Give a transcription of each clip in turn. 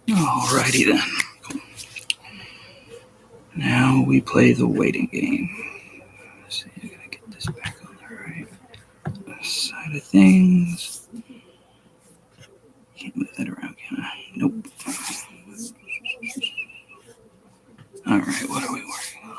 Alrighty then. Now we play the waiting game. Let's see, I gotta get this back on the right side of things. Can't move that around, can I? Nope. Alright, what are we working on?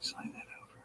Slide that over.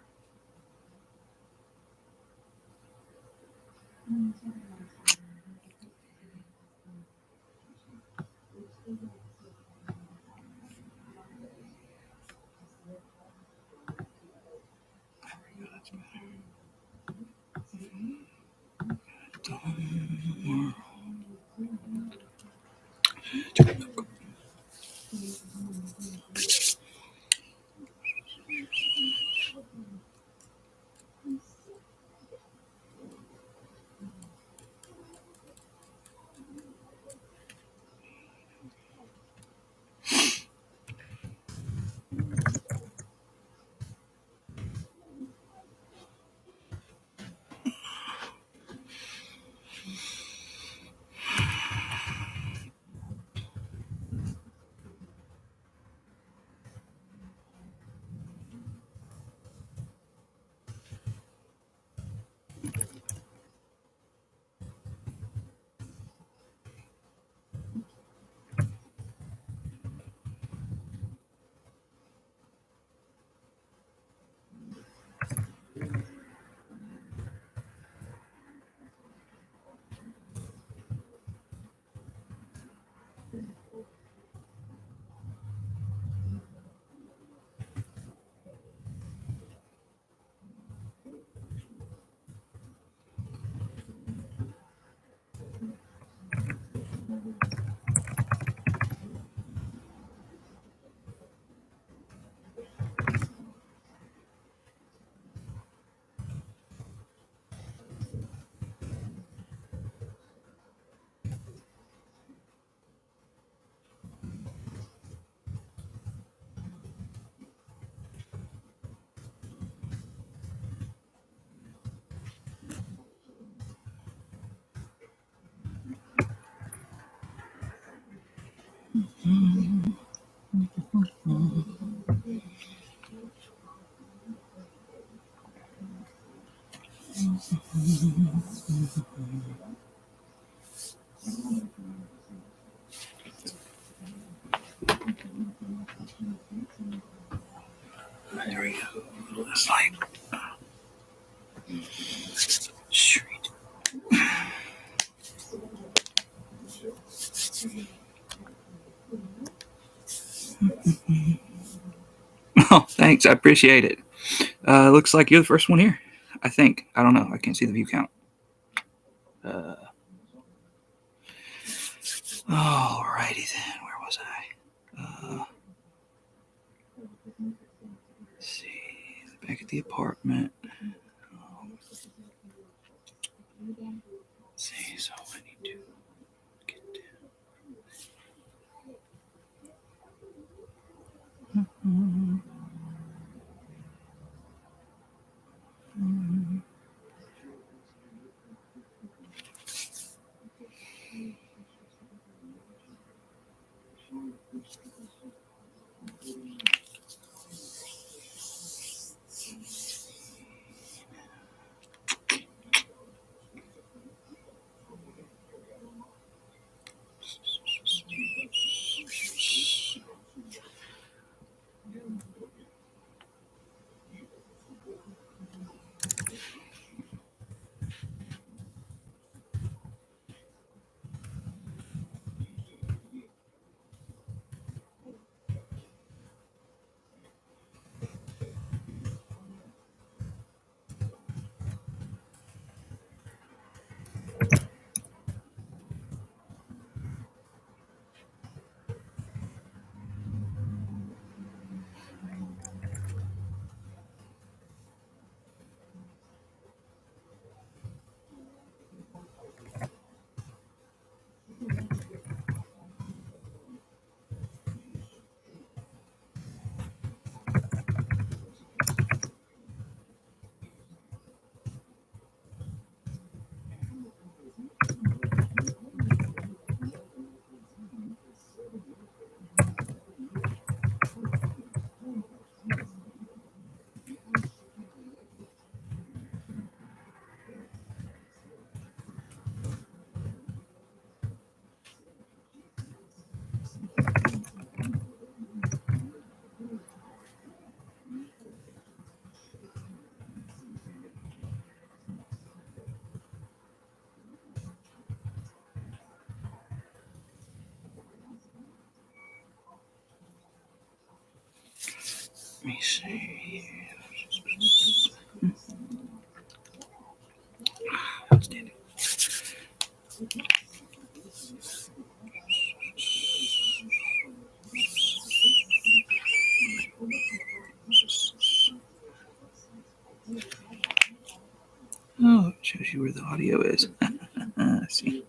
There we go. A little less light. Sweet. Oh, thanks. I appreciate it. Looks like you're the first one here. I think. I don't know. I can't see the view count. Alrighty then. Where was I? Let's see. Back at the apartment. Let's see. So I need to get down. Let me see. Outstanding. Oh, it shows you where the audio is. I see.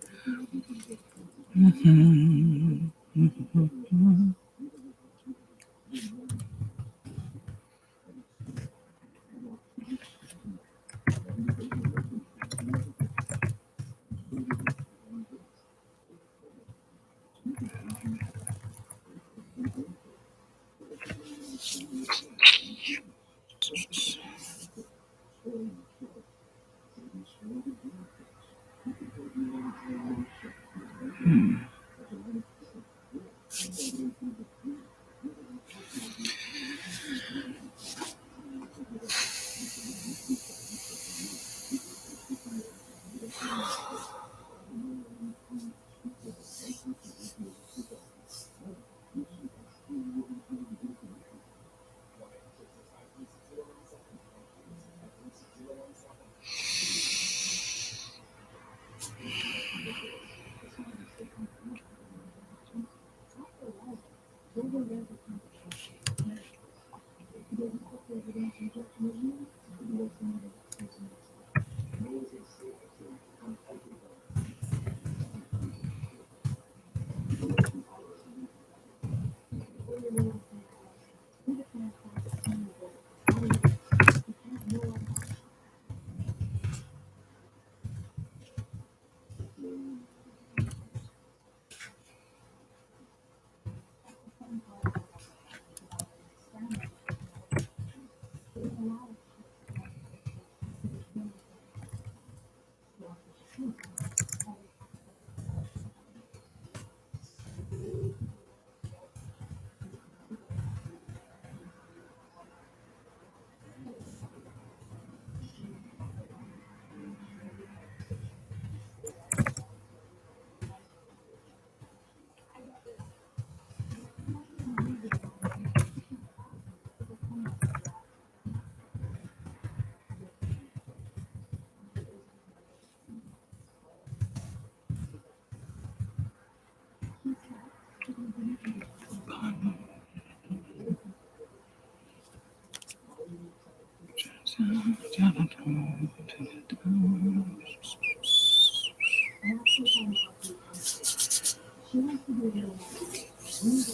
Alrighty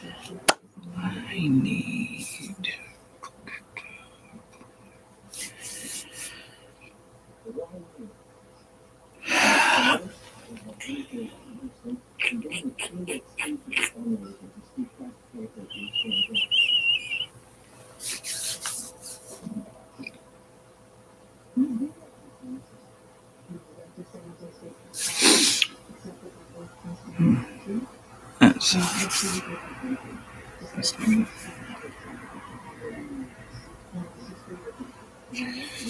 then. I need. That's not good. There it is.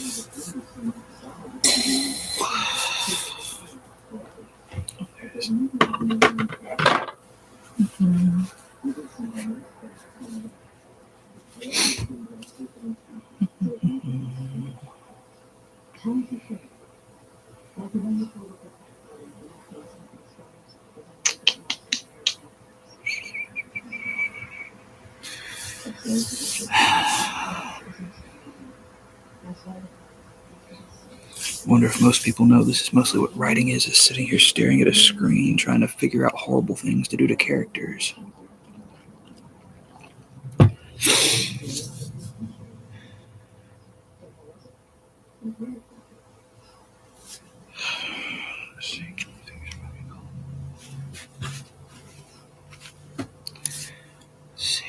Wonder if most people know this is mostly what writing is sitting here staring at a screen trying to figure out horrible things to do to characters. Let's see. Let's see.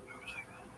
Where was I going?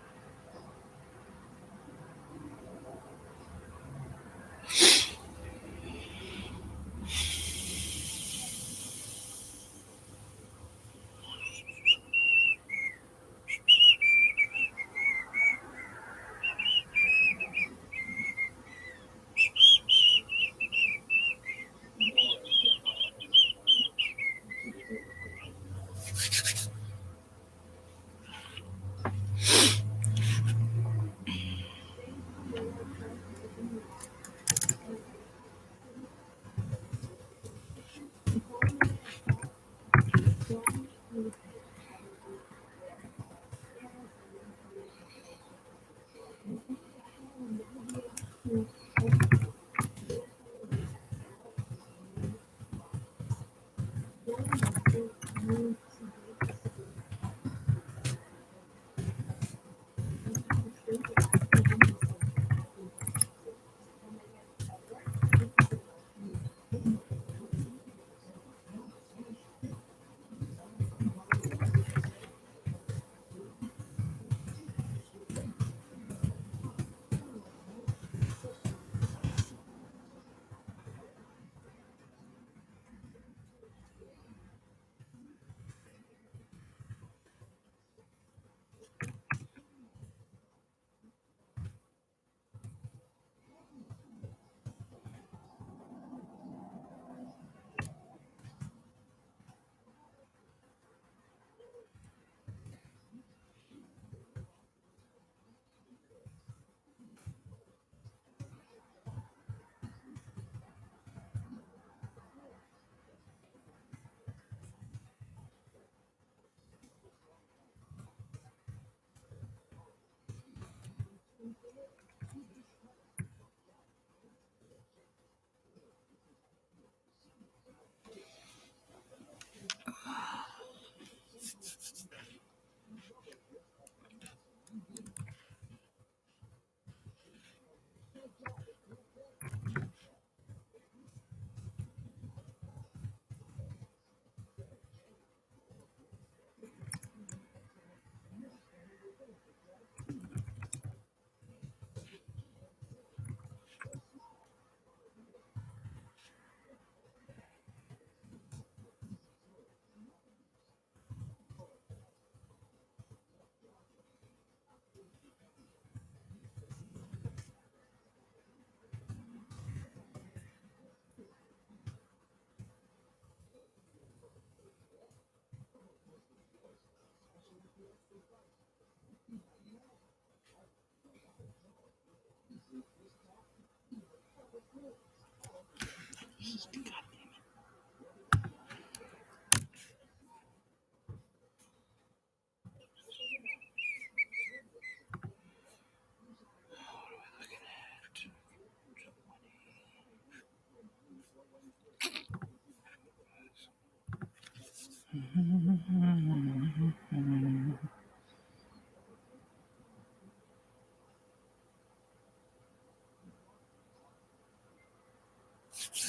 What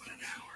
an hour.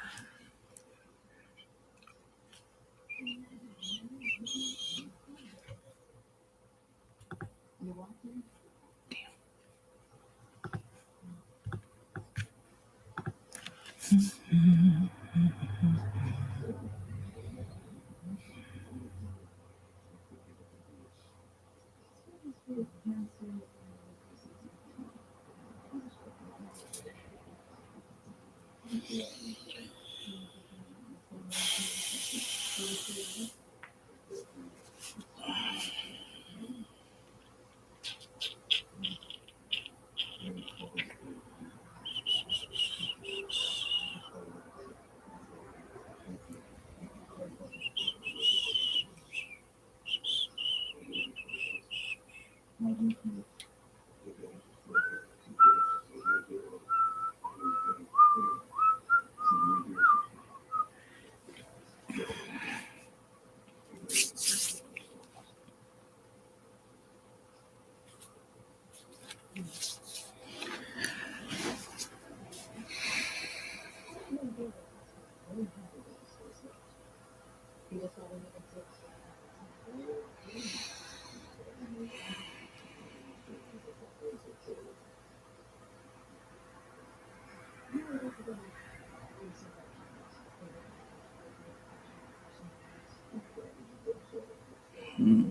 Hmm.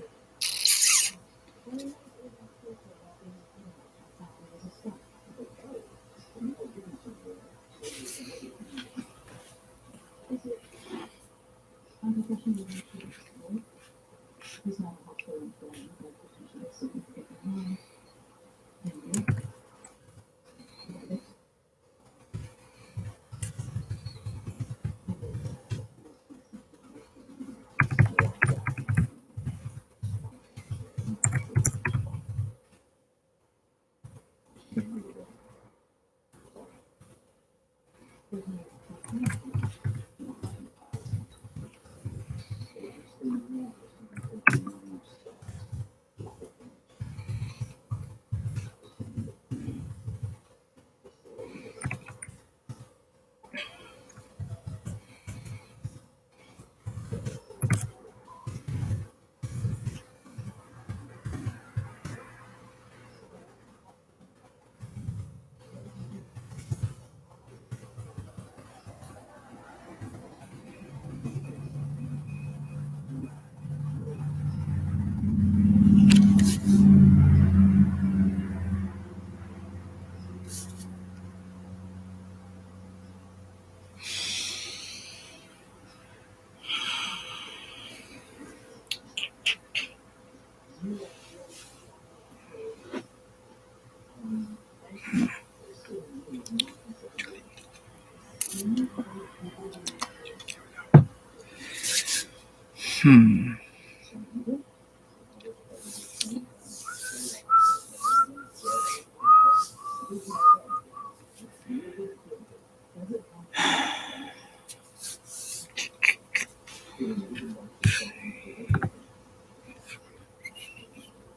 Hmm.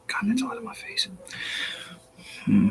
God, that's all out of my face. Hmm.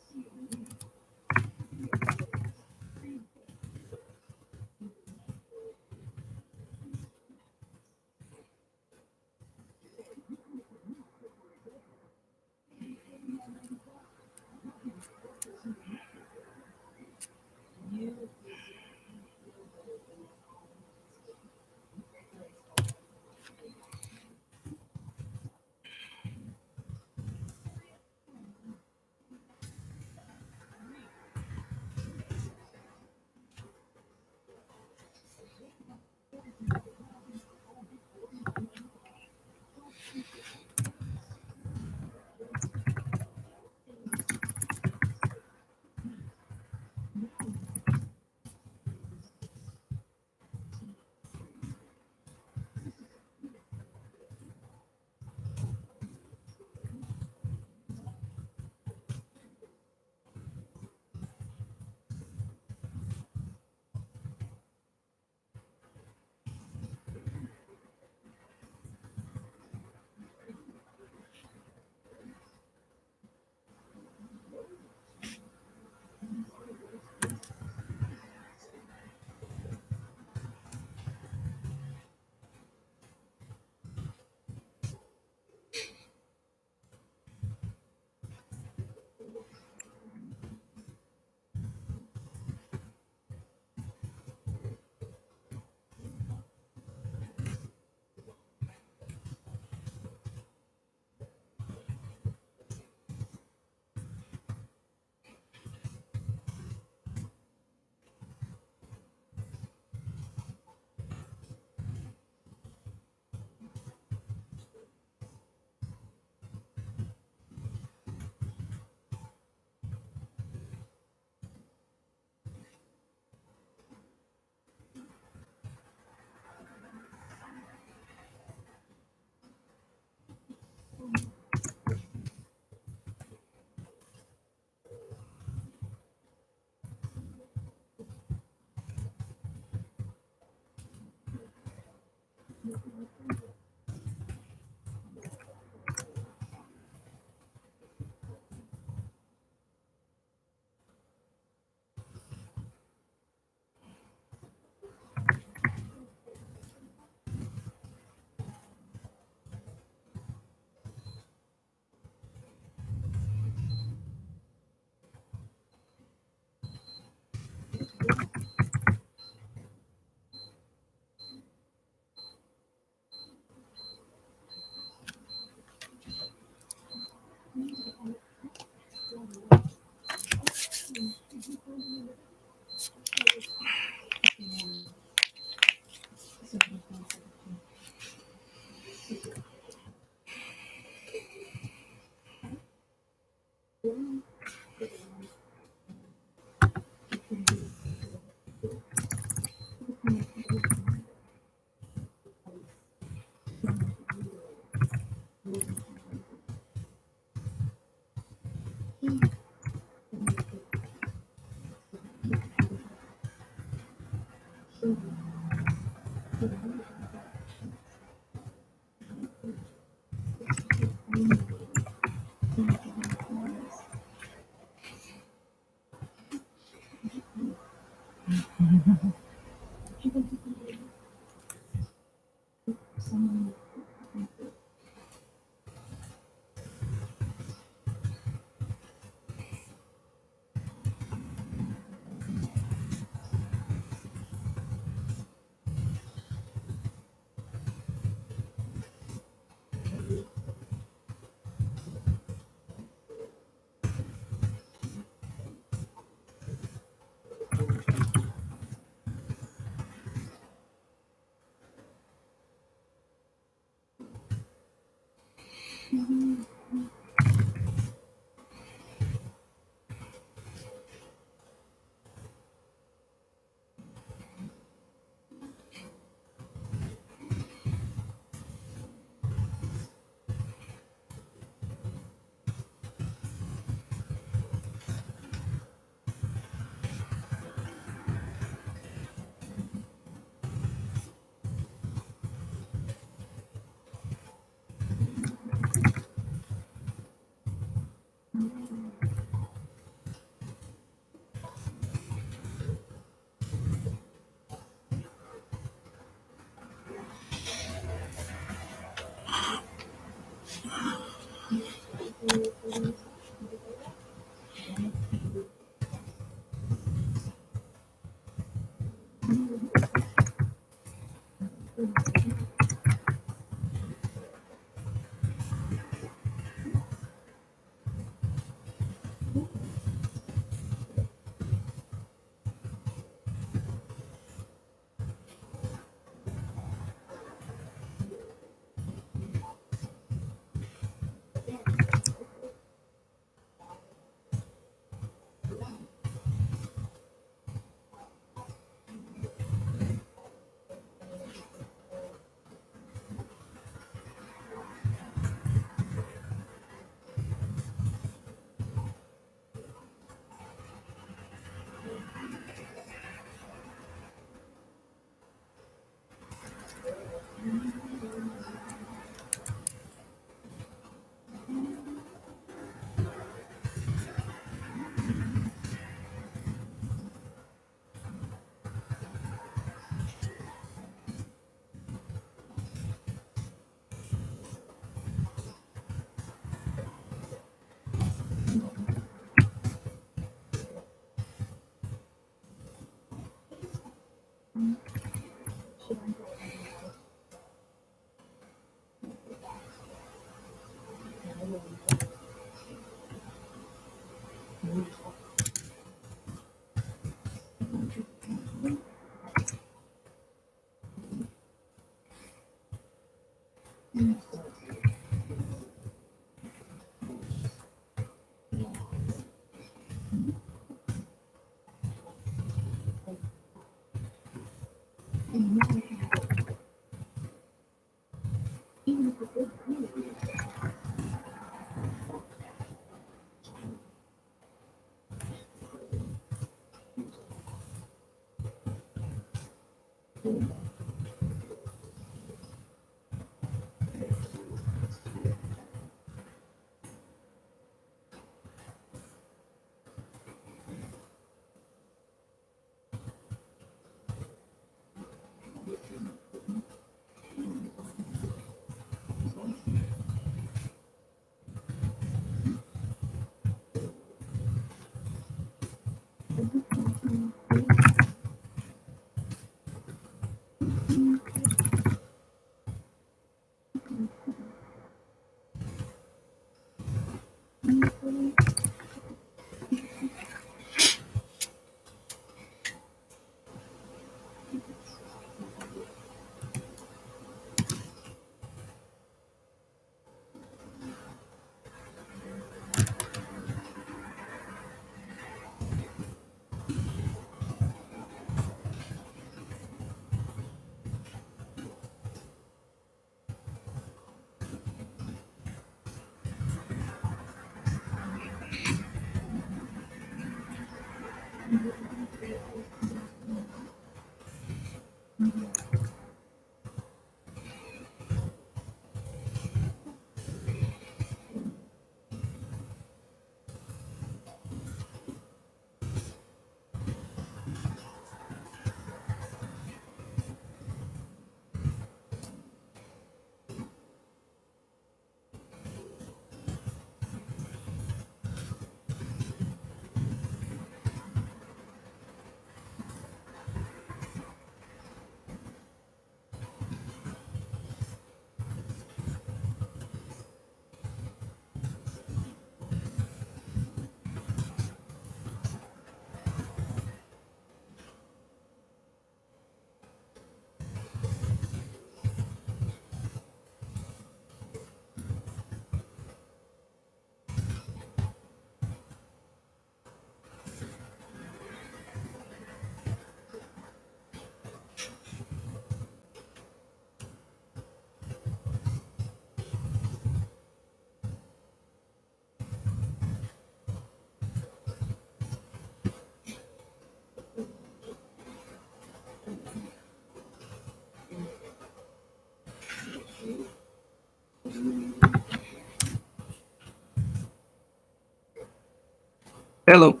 Hello.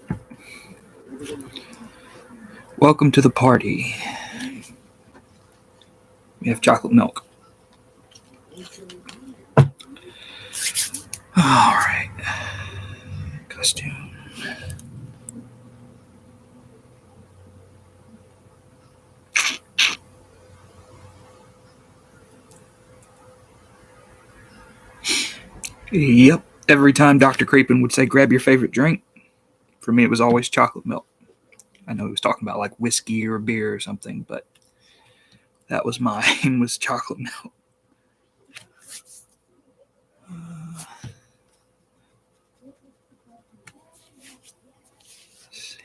Welcome to the party. We have chocolate milk. All right. Costume. Yep. Every time Dr. Creepin would say, grab your favorite drink, for me it was always chocolate milk. I know he was talking about like whiskey or beer or something, but that was mine, was chocolate milk. Let's see.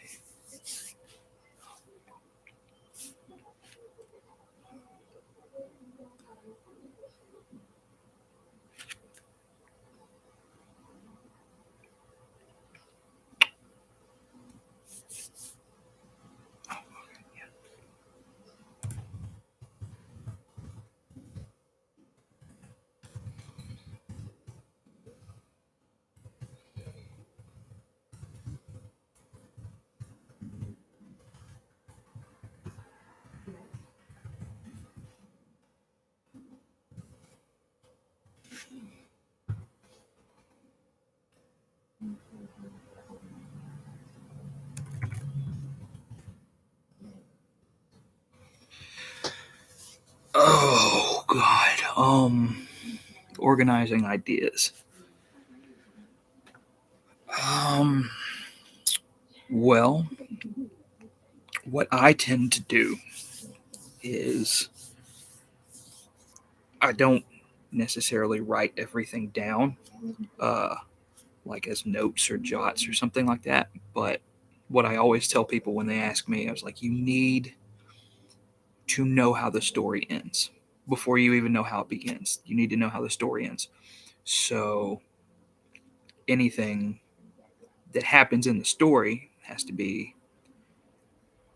Oh God. Organizing ideas. Um, well, what I tend to do is I don't necessarily write everything down, uh, like as notes or jots or something like that. But what I always tell people when they ask me, I was like, you need to know how the story ends before you even know how it begins. You need to know how the story ends. So anything that happens in the story has to be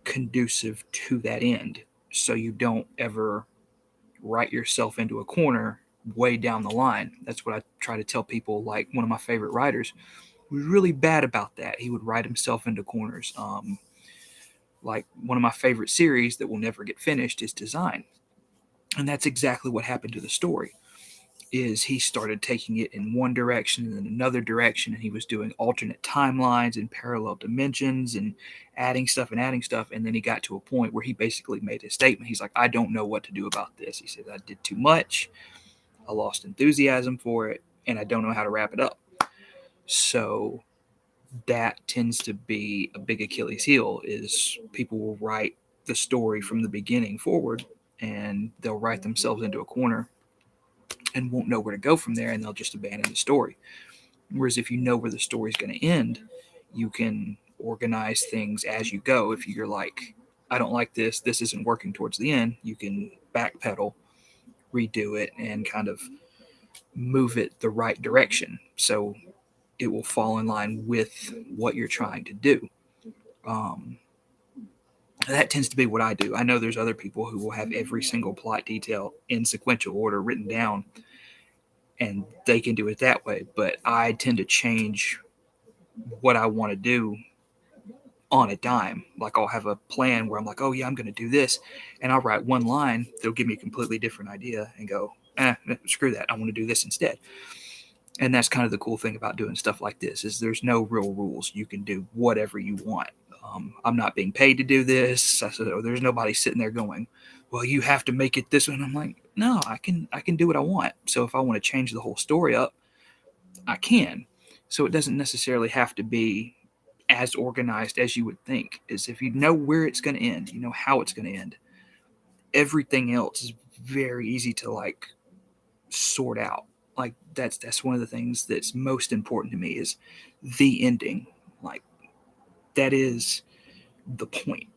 conducive to that end. So you don't ever write yourself into a corner way down the line. That's what I try to tell people. Like one of my favorite writers was really bad about that. He would write himself into corners. Like one of my favorite series that will never get finished is Design. And that's exactly what happened to the story. Is he started taking it in one direction and then another direction, and he was doing alternate timelines and parallel dimensions and adding stuff, and then he got to a point where he basically made his statement. He's like, I don't know what to do about this. He said, I did too much, I lost enthusiasm for it, and I don't know how to wrap it up. So that tends to be a big Achilles heel, is people will write the story from the beginning forward, and they'll write themselves into a corner and won't know where to go from there, and they'll just abandon the story. Whereas if you know where the story's going to end, you can organize things as you go. If you're like, I don't like this, this isn't working towards the end, you can backpedal, redo it, and kind of move it the right direction. So it will fall in line with what you're trying to do. Um, that tends to be what I do. I know there's other people who will have every single plot detail in sequential order written down, and they can do it that way. But I tend to change what I want to do on a dime. Like I'll have a plan where I'm like, oh yeah, I'm going to do this, and I'll write one line. They'll give me a completely different idea and go, screw that. I want to do this instead. And that's kind of the cool thing about doing stuff like this is there's no real rules. You can do whatever you want. I'm not being paid to do this. I said, oh, there's nobody sitting there going, well, you have to make it this way. And I'm like, no, I can do what I want. So if I want to change the whole story up, I can. So it doesn't necessarily have to be as organized as you would think. Is if you know where it's going to end, you know how it's going to end. Everything else is very easy to like sort out. Like that's one of the things that's most important to me is the ending. Like that is the point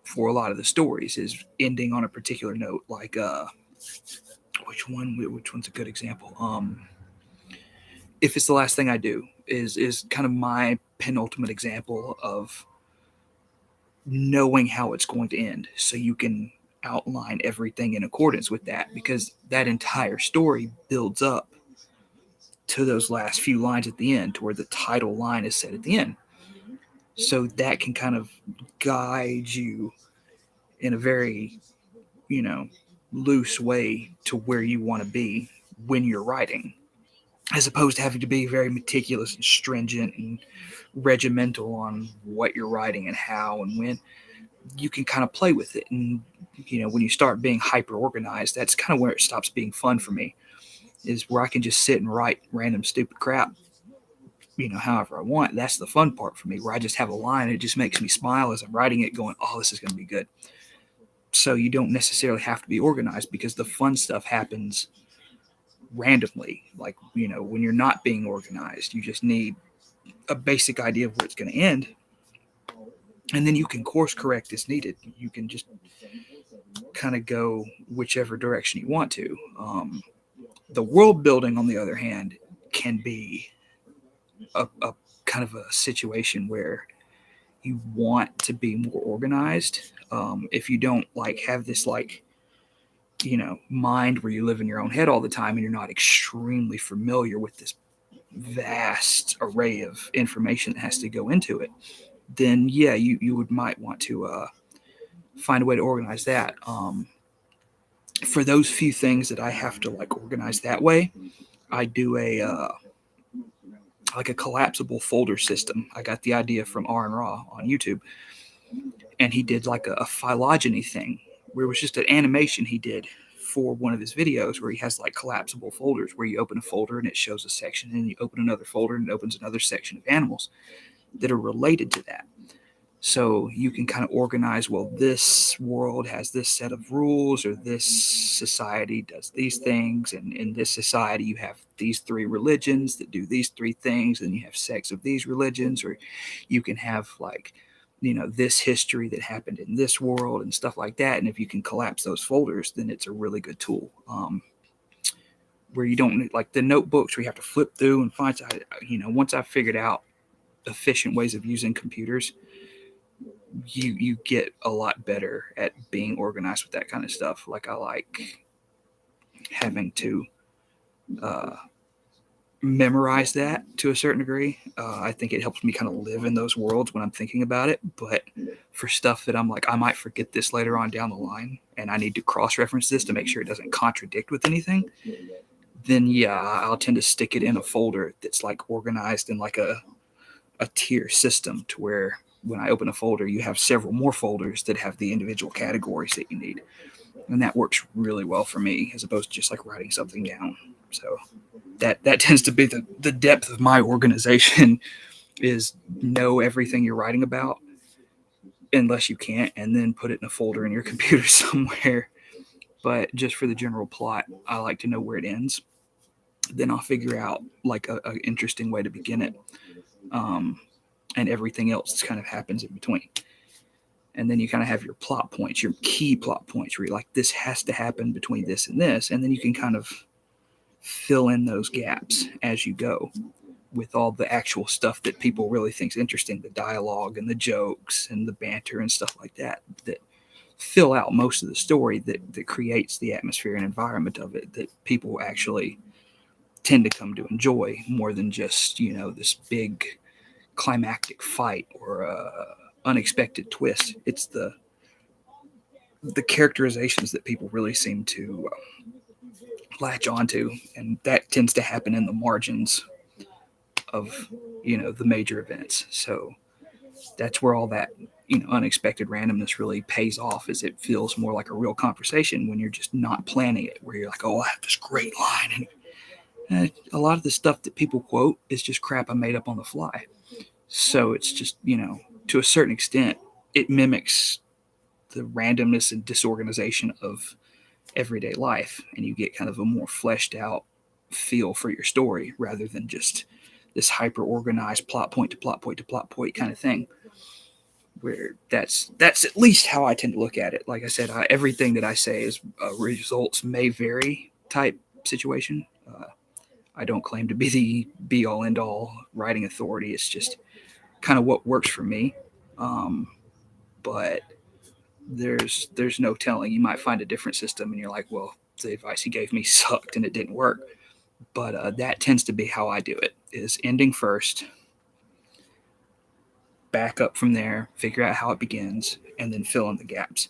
for a lot of the stories is ending on a particular note. Like which one's a good example? If it's the last thing I do is kind of my penultimate example of knowing how it's going to end so you can outline everything in accordance with that because that entire story builds up to those last few lines at the end, to where the title line is set at the end. So that can kind of guide you in a very, you know, loose way to where you want to be when you're writing, as opposed to having to be very meticulous and stringent and regimental on what you're writing and how and when. You can kind of play with it. And, when you start being hyper organized, that's kind of where it stops being fun for me, is where I can just sit and write random stupid crap, however I want. That's the fun part for me, where I just have a line and it just makes me smile as I'm writing it, going, oh, this is going to be good. So you don't necessarily have to be organized, because the fun stuff happens randomly. Like, when you're not being organized, you just need a basic idea of where it's going to end. And then you can course correct as needed. You can just kind of go whichever direction you want to. The world building, on the other hand, can be a kind of a situation where you want to be more organized. If you don't have this mind where you live in your own head all the time, and you're not extremely familiar with this vast array of information that has to go into it, then yeah, you might want to find a way to organize that. For those few things that I have to organize that way, I do a collapsible folder system. I got the idea from Aaron Ra on YouTube, and he did a phylogeny thing, where it was just an animation he did for one of his videos, where he has collapsible folders, where you open a folder and it shows a section, and you open another folder and it opens another section of animals that are related to that. So you can kind of organize, well, this world has this set of rules, or this society does these things, and in this society you have these three religions that do these three things, and you have sects of these religions, or you can have this history that happened in this world and stuff like that. And if you can collapse those folders, then it's a really good tool. Where you don't need the notebooks where you have to flip through and find, once I figured out efficient ways of using computers, you get a lot better at being organized with that kind of stuff. I like having to memorize that to a certain degree. I think it helps me kind of live in those worlds when I'm thinking about it. But for stuff that I'm I might forget this later on down the line, and I need to cross-reference this to make sure it doesn't contradict with anything, then yeah, I'll tend to stick it in a folder that's organized in a tier system, to where when I open a folder, you have several more folders that have the individual categories that you need. And that works really well for me, as opposed to just writing something down. So that tends to be the depth of my organization, is know everything you're writing about, unless you can't, and then put it in a folder in your computer somewhere. But just for the general plot, I like to know where it ends. Then I'll figure out a interesting way to begin it. And everything else kind of happens in between. And then you kind of have your plot points, your key plot points, where you're this has to happen between this and this. And then you can kind of fill in those gaps as you go, with all the actual stuff that people really think is interesting, the dialogue and the jokes and the banter and stuff like that fill out most of the story, that creates the atmosphere and environment of it, that people actually tend to come to enjoy, more than just, this big climactic fight or unexpected twist. It's the characterizations that people really seem to latch onto, and that tends to happen in the margins of the major events. So that's where all that unexpected randomness really pays off, as it feels more like a real conversation when you're just not planning it, where you're oh, I have this great line, and a lot of the stuff that people quote is just crap I made up on the fly. So it's just, to a certain extent, it mimics the randomness and disorganization of everyday life, and you get kind of a more fleshed out feel for your story, rather than just this hyper organized plot point to plot point to plot point kind of thing, where that's at least how I tend to look at it. Like I said, everything that I say is results may vary type situation. I don't claim to be the be all end all writing authority. It's just kind of what works for me. But there's no telling. You might find a different system, and you're well, the advice he gave me sucked and it didn't work. But that tends to be how I do it, is ending first, back up from there, figure out how it begins, and then fill in the gaps.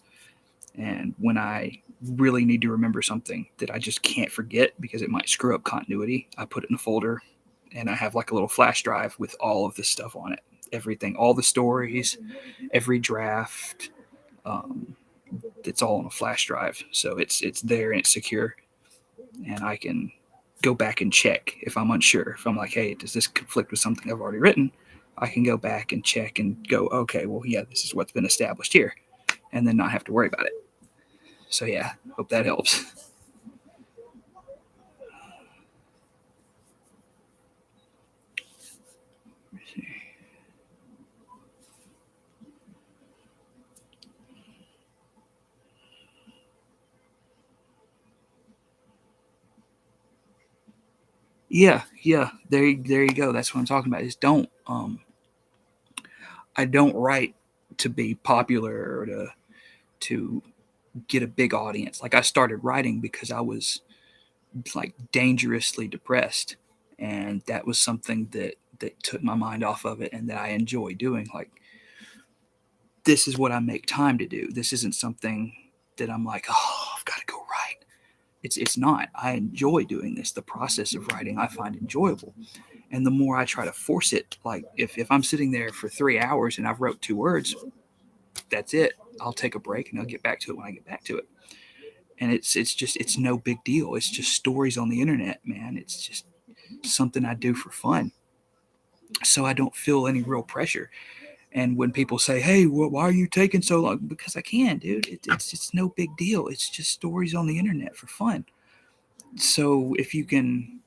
And when I really need to remember something that I just can't forget because it might screw up continuity, I put it in a folder, and I have like a little flash drive with all of this stuff on it. Everything, all the stories, every draft. Um, it's all on a flash drive, so it's there and it's secure, and I can go back and check if I'm unsure. If I'm like, hey, does this conflict with something I've already written? I can go back and check and go, okay, well, yeah, this is what's been established here, and then not have to worry about it. So yeah, hope that helps. Yeah. There you go. That's what I'm talking about. Is don't I don't write to be popular or to get a big audience. Like I started writing because I was like dangerously depressed, and that was something that took my mind off of it and that I enjoy doing. Like this is what I make time to do. This isn't something that I'm like, oh, I've got to go write. It's not. I enjoy doing this. The process of writing I find enjoyable. And the more I try to force it, like if I'm sitting there for 3 hours and I've wrote 2 words, that's it. I'll take a break and I'll get back to it when I get back to it. And it's no big deal. It's just stories on the internet, man. It's just something I do for fun. So I don't feel any real pressure. And when people say, "Hey, why are you taking so long?" Because I can, dude. It's no big deal. It's just stories on the internet for fun. So if you can,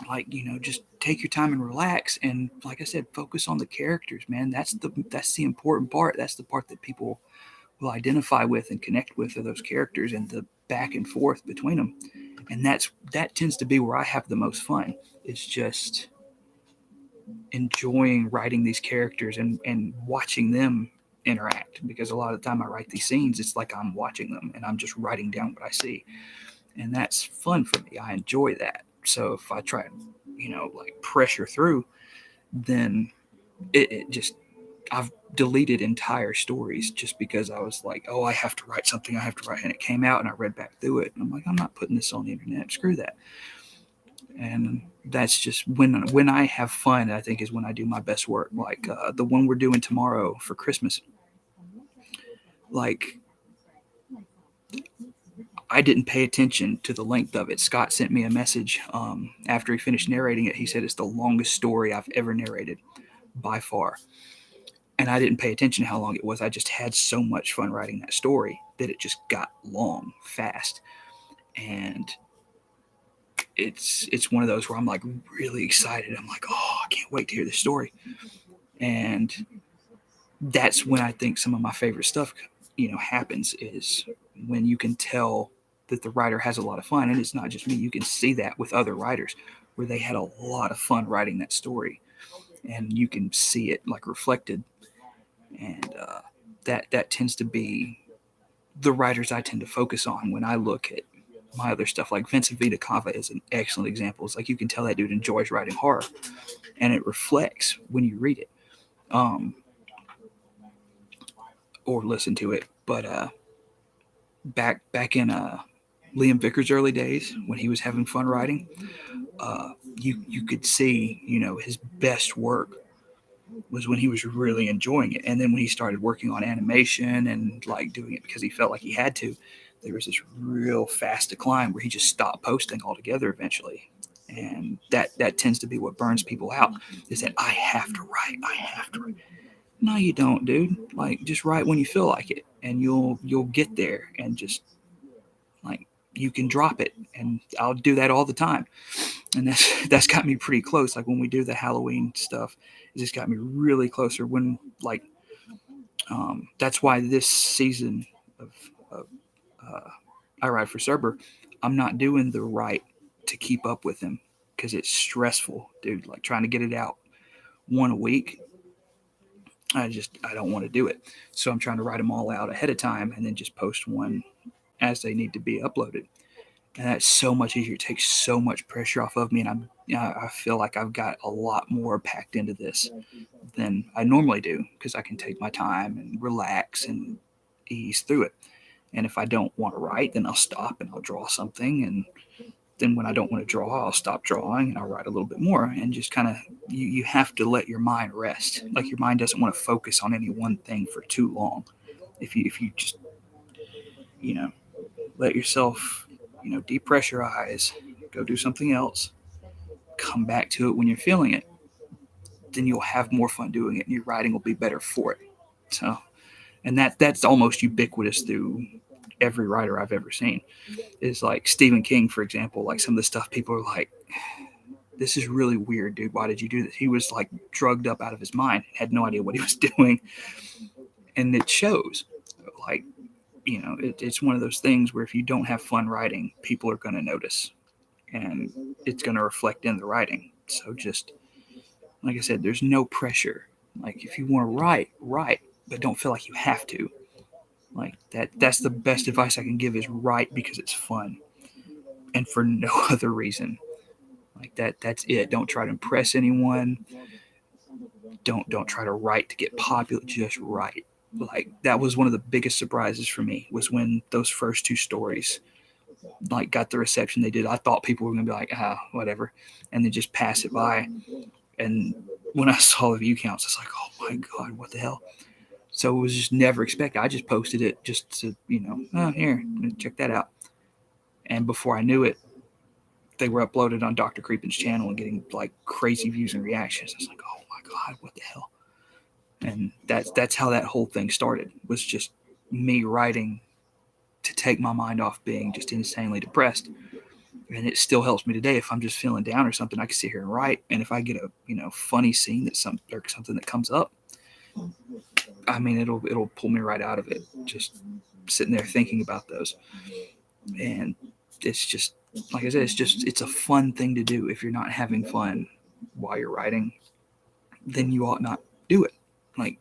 like, just take your time and relax, and like I said, focus on the characters, man. That's the important part. That's the part that people will identify with and connect with, are those characters and the back and forth between them. And that tends to be where I have the most fun. It's just enjoying writing these characters and watching them interact, because a lot of the time I write these scenes, it's like I'm watching them and I'm just writing down what I see, and that's fun for me. I enjoy that. So if I try and like pressure through, then it just, I've deleted entire stories just because I was like, oh, I have to write something, I have to write, and it came out and I read back through it and I'm like, I'm not putting this on the internet, screw that. And that's just when I have fun, I think, is when I do my best work. Like the one we're doing tomorrow for Christmas. Like I didn't pay attention to the length of it. Scott sent me a message after he finished narrating it. He said it's the longest story I've ever narrated by far. And I didn't pay attention to how long it was. I just had so much fun writing that story that it just got long fast. And it's one of those where I'm like really excited. I'm like, oh, I can't wait to hear this story. And that's when I think some of my favorite stuff, happens, is when you can tell that the writer has a lot of fun. And it's not just me. You can see that with other writers where they had a lot of fun writing that story, and you can see it like reflected. And that tends to be the writers I tend to focus on when I look at my other stuff. Like Vincent Vita Cava is an excellent example. It's like you can tell that dude enjoys writing horror, and it reflects when you read it, or listen to it. But back in Liam Vickers' early days, when he was having fun writing, you could see, his best work was when he was really enjoying it. And then when he started working on animation and like doing it because he felt like he had to, there was this real fast decline where he just stopped posting altogether eventually. And that tends to be what burns people out, is that I have to write. I have to write. No, you don't, dude. Like just write when you feel like it, and you'll get there. And just like you can drop it, and I'll do that all the time. And that's got me pretty close. Like when we do the Halloween stuff, it just got me really closer. When like that's why this season of uh, I Ride for Cerber, I'm not doing the write to keep up with him, because it's stressful, dude. Like trying to get it out one a week. I don't want to do it. So I'm trying to write them all out ahead of time and then just post one as they need to be uploaded. And that's so much easier. It takes so much pressure off of me, and I feel like I've got a lot more packed into this than I normally do because I can take my time and relax and ease through it. And if I don't want to write, then I'll stop and I'll draw something. And then when I don't want to draw, I'll stop drawing and I'll write a little bit more. And just kind of, you have to let your mind rest. Like your mind doesn't want to focus on any one thing for too long. If you just, you know, let yourself, depressurize, go do something else, come back to it when you're feeling it, then you'll have more fun doing it and your writing will be better for it. So, and that's almost ubiquitous through every writer I've ever seen. Is like Stephen King, for example. Like some of the stuff people are like, "This is really weird, dude. Why did you do this?" He was like drugged up out of his mind, had no idea what he was doing, and it shows. Like, it's one of those things where if you don't have fun writing, people are going to notice, and it's going to reflect in the writing. So just like I said, there's no pressure. Like if you want to write, but don't feel like you have to. Like that's the best advice I can give is write because it's fun and for no other reason. Like that's it. Don't try to impress anyone. Don't try to write to get popular. Just write. Like that was one of the biggest surprises for me was when those first two stories like got the reception they did. I thought people were gonna be like, whatever, and then just pass it by. And when I saw the view counts, it's like, oh my god, what the hell? So it was just never expected. I just posted it just to, here, check that out. And before I knew it, they were uploaded on Dr. Creepin's channel and getting like crazy views and reactions. I was like, oh my god, what the hell? And that's how that whole thing started. Was just me writing to take my mind off being just insanely depressed. And it still helps me today if I'm just feeling down or something. I can sit here and write. And if I get a funny scene or something that comes up, I mean it'll pull me right out of it. Just sitting there thinking about those, and it's just like I said, it's a fun thing to do. If you're not having fun while you're writing, then you ought not do it. Like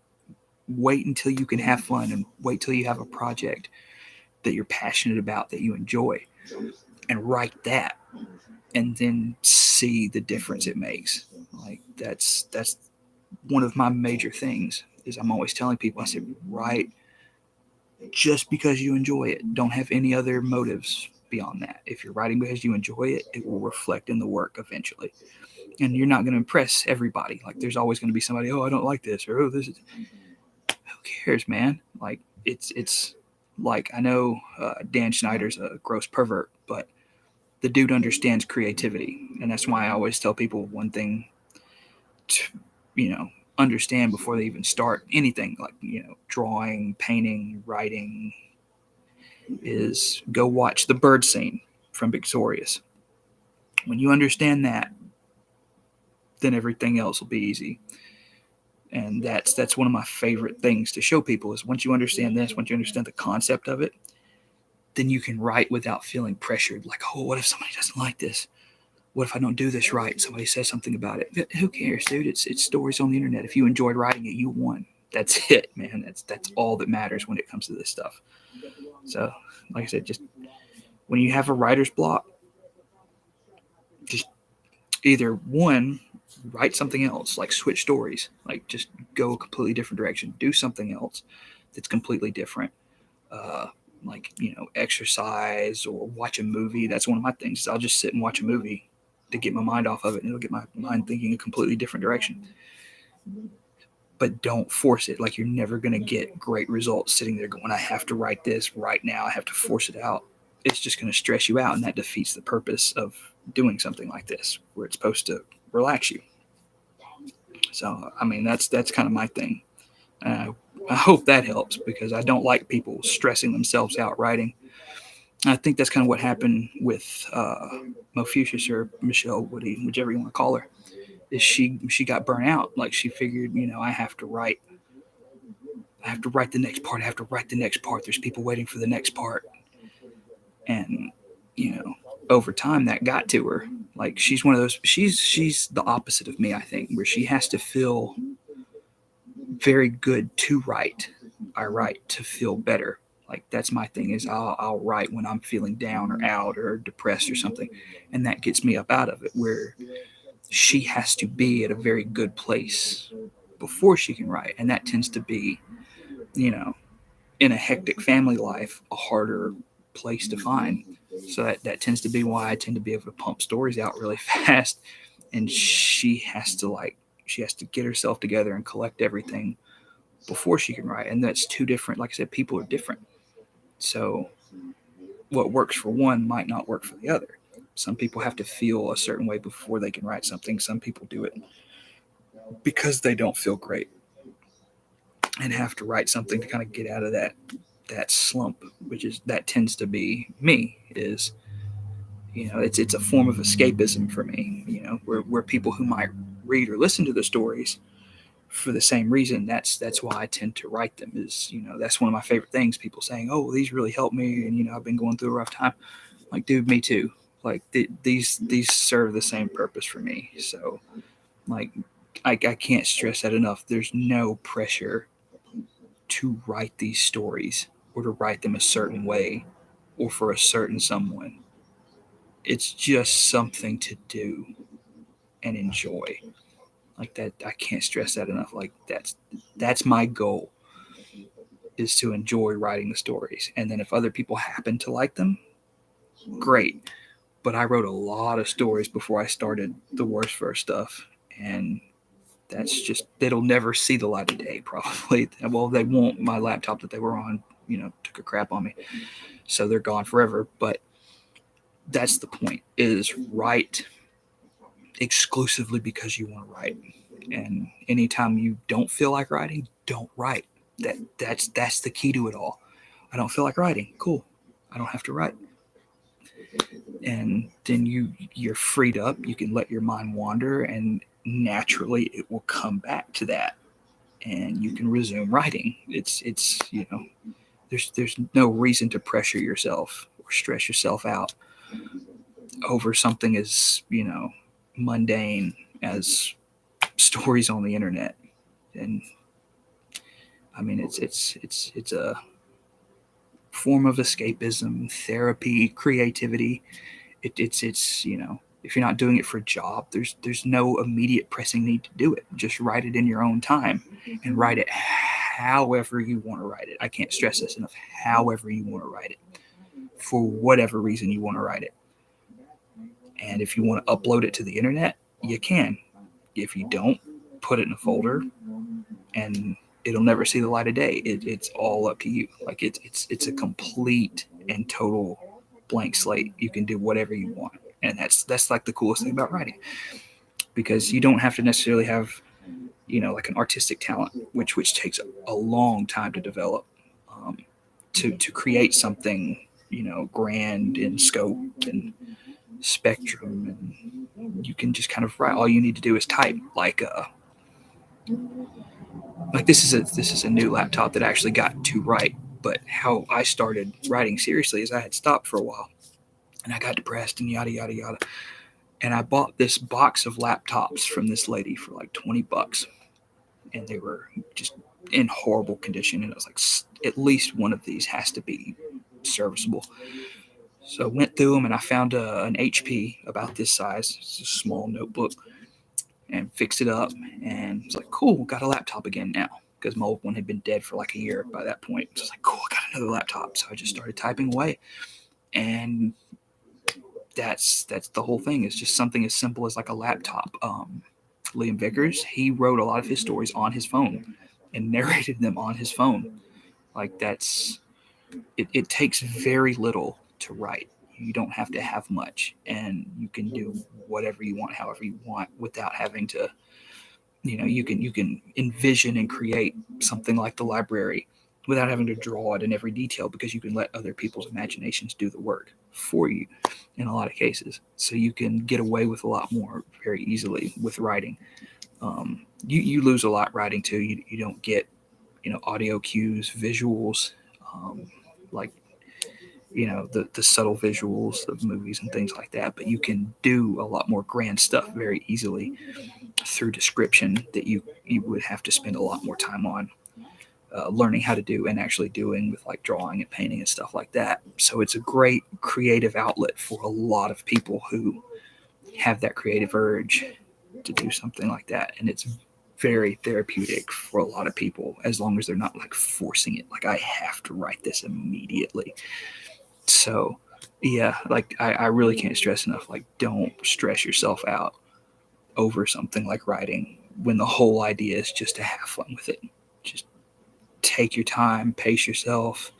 wait until you can have fun and wait till you have a project that you're passionate about that you enjoy and write that and then see the difference it makes. Like that's one of my major things is I'm always telling people, I said, write just because you enjoy it. Don't have any other motives beyond that. If you're writing because you enjoy it, it will reflect in the work eventually. And you're not going to impress everybody. Like there's always going to be somebody, oh, I don't like this, or oh, this is. Who cares, man? Like it's like I know Dan Schneider's a gross pervert, but the dude understands creativity, and that's why I always tell people one thing to understand before they even start anything like drawing, painting, writing is go watch the bird scene from Victorious. When you understand that, then everything else will be easy. And that's one of my favorite things to show people is once you understand this, once you understand the concept of it, then you can write without feeling pressured. Like, oh, what if somebody doesn't like this? What if I don't do this right? Somebody says something about it. Who cares, dude? It's stories on the internet. If you enjoyed writing it, you won. That's it, man. That's all that matters when it comes to this stuff. So, like I said, just when you have a writer's block, just either one, write something else, like switch stories, like just go a completely different direction, do something else that's completely different. Like exercise or watch a movie. That's one of my things. I'll just sit and watch a movie to get my mind off of it, and it'll get my mind thinking a completely different direction. But don't force it. Like you're never going to get great results sitting there going, I have to write this right now. I have to force it out. It's just going to stress you out, and that defeats the purpose of doing something like this, where it's supposed to relax you. So, I mean, that's kind of my thing. I hope that helps because I don't like people stressing themselves out writing. I think that's kind of what happened with Mofucius or Michelle Woody, whichever you want to call her. Is she got burnt out? Like she figured, I have to write the next part. I have to write the next part. There's people waiting for the next part, and over time that got to her. Like she's one of those. She's the opposite of me, I think, where she has to feel very good to write. I write to feel better. Like that's my thing is I'll write when I'm feeling down or out or depressed or something, and that gets me up out of it. Where she has to be at a very good place before she can write, and that tends to be, you know, in a hectic family life, a harder place to find. So that tends to be why I tend to be able to pump stories out really fast, and she has to get herself together and collect everything before she can write, and that's two different. Like I said, people are different, so what works for one might not work for the other. Some people have to feel a certain way before they can write something. Some people do it because they don't feel great and have to write something to kind of get out of that slump, which is that tends to be me. Is, you know, it's a form of escapism for me. You know, where people who might read or listen to the stories for the same reason, that's why I tend to write them. Is, you know, that's one of my favorite things. People saying, "Oh, these really helped me," and, you know, I've been going through a rough time. Like, dude, me too. Like these serve the same purpose for me. So, like, I can't stress that enough. There's no pressure to write these stories or to write them a certain way or for a certain someone. It's just something to do and enjoy. Like that, I can't stress that enough. Like that's my goal, is to enjoy writing the stories. And then if other people happen to like them, great. But I wrote a lot of stories before I started the Worst First stuff, and that's just, it'll never see the light of day probably. Well, they won't. My laptop that they were on, you know, took a crap on me, so they're gone forever. But that's the point: is write exclusively because you want to write. And anytime you don't feel like writing, don't write. That's the key to it all. I don't feel like writing. Cool. I don't have to write. And then you're freed up. You can let your mind wander, and naturally it will come back to that, and you can resume writing. It's you know, there's no reason to pressure yourself or stress yourself out over something as, you know, mundane as stories on the internet. And I mean, it's a form of escapism, therapy, creativity. It's, you know, if you're not doing it for a job, there's no immediate pressing need to do it. Just write it in your own time, and write it however you want to write it. I can't stress this enough. However you want to write it, for whatever reason you want to write it. And if you want to upload it to the internet, you can. If you don't, put it in a folder, and it'll never see the light of day. It's all up to you. Like it's a complete and total blank slate. You can do whatever you want, and that's like the coolest thing about writing, because you don't have to necessarily have, you know, like an artistic talent, which takes a long time to develop, um, to create something, you know, grand in scope and spectrum. And you can just kind of write. All you need to do is type. Like this is a new laptop that I actually got to write. But how I started writing seriously is I had stopped for a while, and I got depressed and yada yada yada. And I bought this box of laptops from this lady for like $20, and they were just in horrible condition. And I was like, at least one of these has to be serviceable. So I went through them, and I found an HP about this size. It's a small notebook, and fixed it up. And it's like, cool, got a laptop again now, because my old one had been dead for like a year by that point. So I was like, cool, I got another laptop. So I just started typing away, and that's the whole thing. It's just something as simple as like a laptop. Liam Vickers, he wrote a lot of his stories on his phone and narrated them on his phone. Like that's it takes very little to write. You don't have to have much, and you can do whatever you want, however you want, without having to, you know, you can envision and create something like the library without having to draw it in every detail, because you can let other people's imaginations do the work for you in a lot of cases. So you can get away with a lot more very easily with writing. You lose a lot writing too. You don't get, you know, audio cues, visuals, um, like, you know, the subtle visuals of movies and things like that. But you can do a lot more grand stuff very easily through description that you would have to spend a lot more time on. learning how to do and actually doing with like drawing and painting and stuff like that. So it's a great creative outlet for a lot of people who have that creative urge to do something like that. And it's very therapeutic for a lot of people as long as they're not like forcing it. Like, I have to write this immediately. So, yeah, like I really can't stress enough. Like, don't stress yourself out over something like writing when the whole idea is just to have fun with it. Just take your time, pace yourself.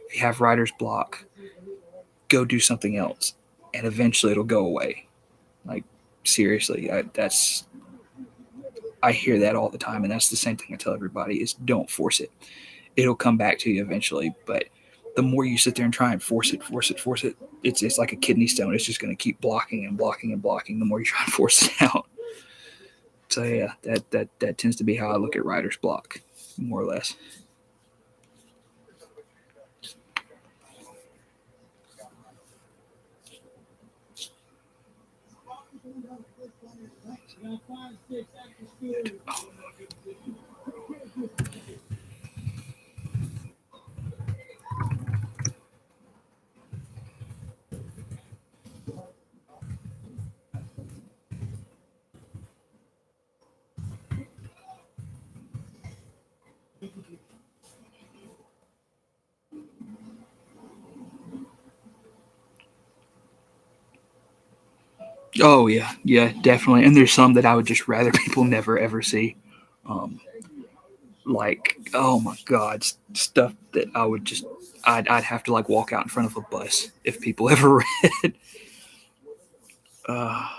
If you have writer's block, go do something else, and eventually it'll go away. Like, seriously, I hear that all the time, and that's the same thing I tell everybody: is don't force it. It'll come back to you eventually, but the more you sit there and try and force it, it's like a kidney stone. It's just going to keep blocking and blocking and blocking. The more you try and force it out. So yeah, that tends to be how I look at writer's block, more or less. Oh yeah, yeah, definitely. And there's some that I would just rather people never ever see. Um, like, oh my god, stuff that I'd have to like walk out in front of a bus if people ever read. Uh,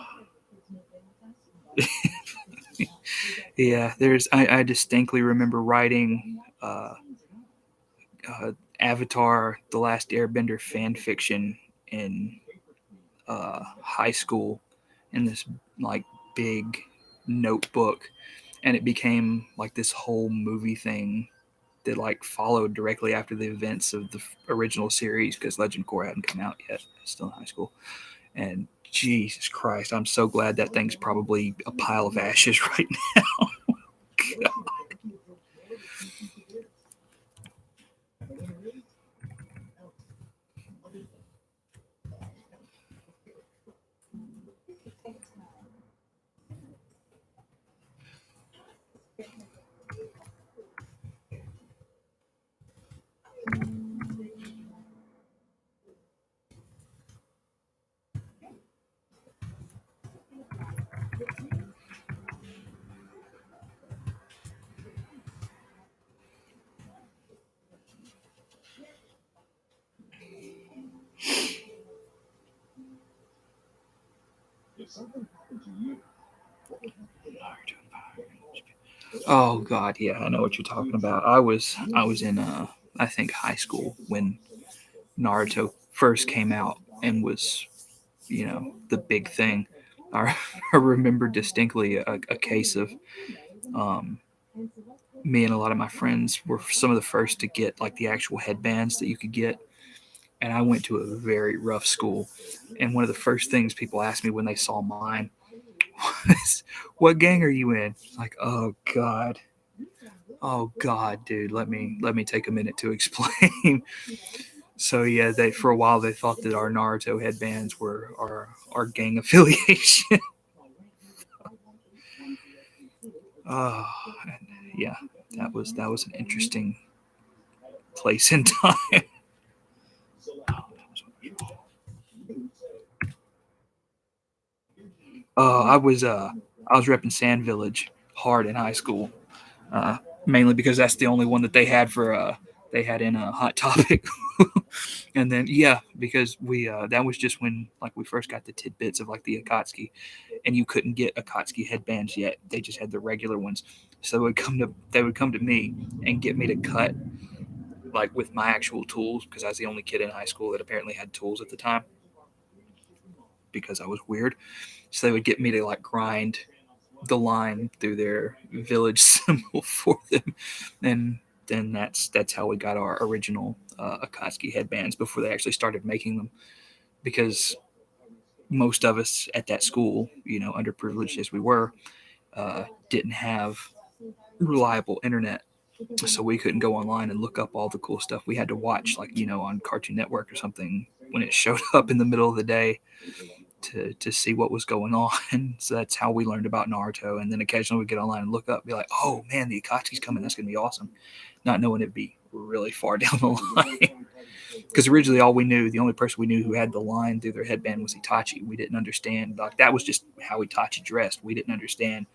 yeah, I distinctly remember writing Avatar: The Last Airbender fan fiction in high school in this like big notebook, and it became like this whole movie thing that like followed directly after the events of the original series because Legend Core hadn't come out yet. Still in high school, and Jesus Christ, I'm so glad that thing's probably a pile of ashes right now. Oh God, yeah, I know what you're talking about. I was in I think high school when Naruto first came out and was, the big thing. I, I remember distinctly a case of um, me and a lot of my friends were some of the first to get like the actual headbands that you could get. And I went to a very rough school. And one of the first things people asked me when they saw mine was, "What gang are you in?" Like, oh God, dude, let me take a minute to explain. So yeah, they for a while they thought that our Naruto headbands were our gang affiliation. Oh, and yeah, that was an interesting place and time. I was repping Sand Village hard in high school, uh, mainly because that's the only one that they had in a Hot Topic. And then yeah, because we that was just when like we first got the tidbits of like the Akatsuki, and you couldn't get Akatsuki headbands yet. They just had the regular ones. So they would come to me and get me to cut like with my actual tools because I was the only kid in high school that apparently had tools at the time because I was weird. So they would get me to like grind the line through their village symbol for them, and then that's how we got our original Akatsuki headbands before they actually started making them. Because most of us at that school, underprivileged as we were, didn't have reliable internet. So we couldn't go online and look up all the cool stuff. We had to watch, like, on Cartoon Network or something when it showed up in the middle of the day to see what was going on. So that's how we learned about Naruto. And then occasionally we'd get online and look up, be like, oh man, the Akatsuki's coming. That's going to be awesome. Not knowing it'd be really far down the line. Because originally the only person we knew who had the line through their headband was Itachi. We didn't understand, like, that was just how Itachi dressed. We didn't understand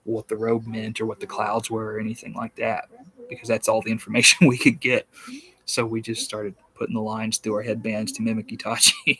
what the robe meant or what the clouds were or anything like that, because that's all the information we could get. So we just started putting the lines through our headbands to mimic Itachi.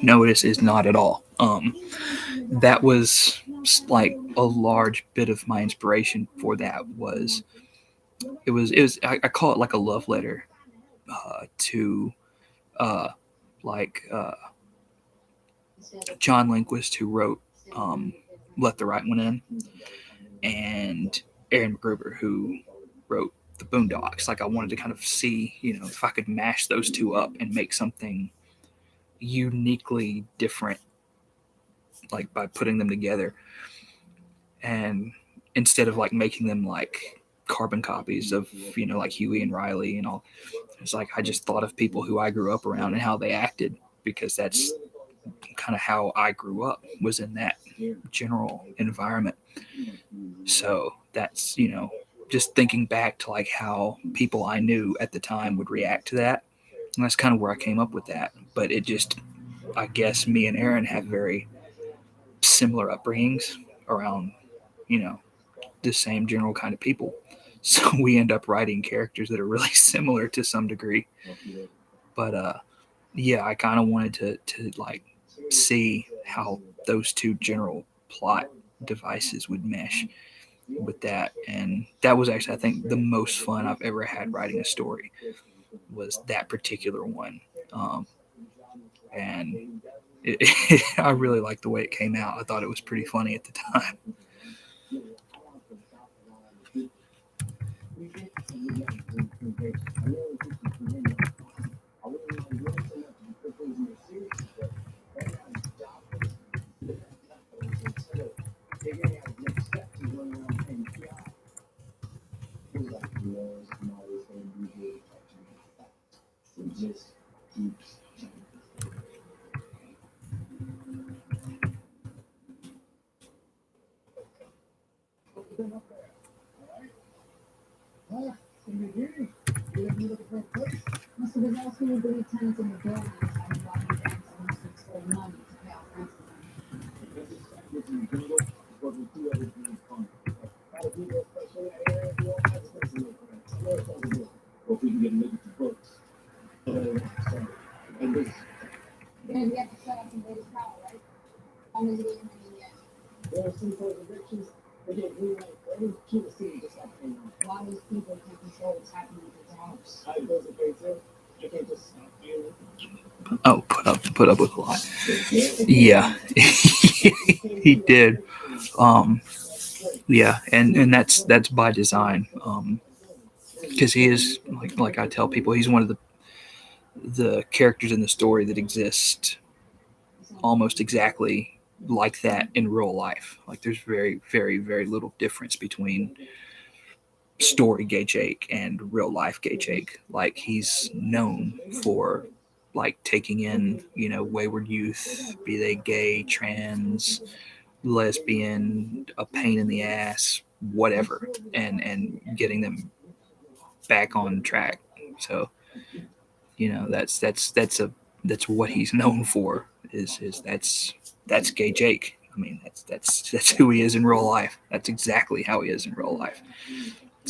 No, it is not at all. That was like a large bit of my inspiration for that was I call it like a love letter to uh, like John Lindquist, who wrote Let the Right One In, and Aaron McGruber, who wrote The Boondocks. Like, I wanted to kind of see, if I could mash those two up and make something uniquely different, like by putting them together. And instead of like making them like carbon copies of, like Huey and Riley and all, it's like I just thought of people who I grew up around and how they acted, because that's kind of how I grew up, was in that general environment. So that's, just thinking back to like how people I knew at the time would react to that. And that's kind of where I came up with that. But it just, I guess me and Aaron have very similar upbringings around, the same general kind of people. So we end up writing characters that are really similar to some degree. But yeah, I kind of wanted to like see how those two general plot devices would mesh with that. And that was actually, I think, the most fun I've ever had writing a story, was that particular one. And I really liked the way it came out. I thought it was pretty funny at the time. Oh, put up with a lot. Yeah, he did. Um, yeah, and that's by design. Because he is, like I tell people, he's one of the characters in the story that exist almost exactly like that in real life. Like, there's very, very, very little difference between story Gay Jake and real life Gay Jake. Like, he's known for like taking in, wayward youth, be they gay, trans, lesbian, a pain in the ass, whatever, and getting them back on track. So, that's what he's known for, is that's Gay Jake. I mean, that's who he is in real life. That's exactly how he is in real life.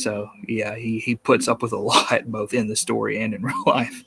So yeah, he puts up with a lot both in the story and in real life.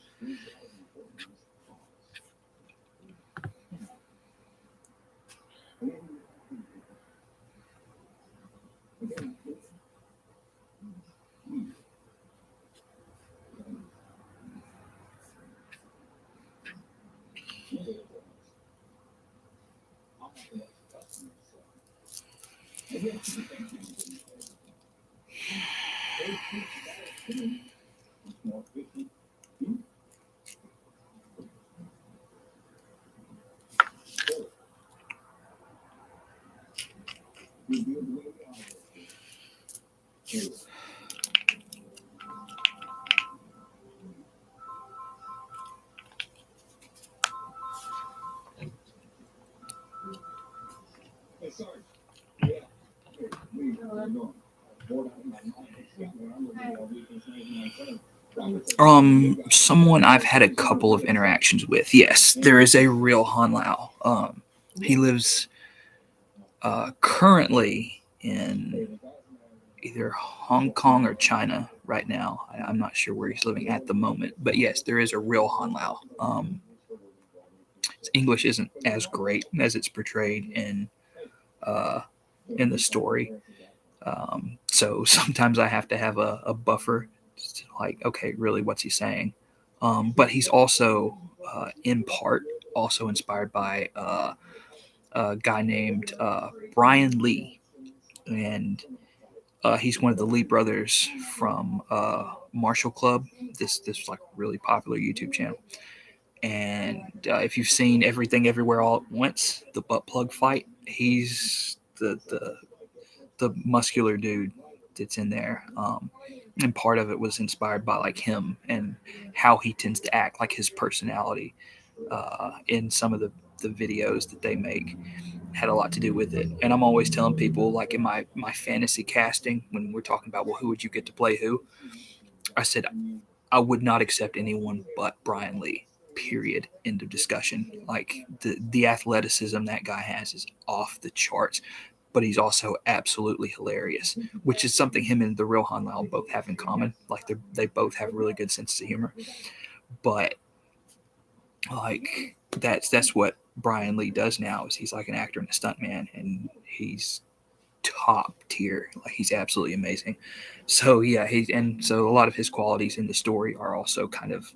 Someone I've had a couple of interactions with. Yes, there is a real Han Lao. He lives currently in either Hong Kong or China right now. I'm not sure where he's living at the moment, but yes, there is a real Han Lao. His English isn't as great as it's portrayed uh, in the story, so sometimes I have to have a buffer, to like, okay, really, what's he saying? But he's also, in part, also inspired by a guy named Brian Lee, and he's one of the Lee brothers from Marshall Club. This like really popular YouTube channel. And if you've seen Everything Everywhere All at Once, the butt plug fight, he's the muscular dude that's in there. And part of it was inspired by like him and how he tends to act, like his personality in some of the videos that they make had a lot to do with it. And I'm always telling people, like in my fantasy casting, when we're talking about, well, who would you get to play who? I said I would not accept anyone but Brian Lee. Period. End of discussion. Like the athleticism that guy has is off the charts, but he's also absolutely hilarious, which is something him and the real Han Lao both have in common. Like they both have really good sense of humor. But like that's what Brian Lee does now, is he's like an actor and a stuntman, and he's top tier. Like he's absolutely amazing. So yeah, so a lot of his qualities in the story are also kind of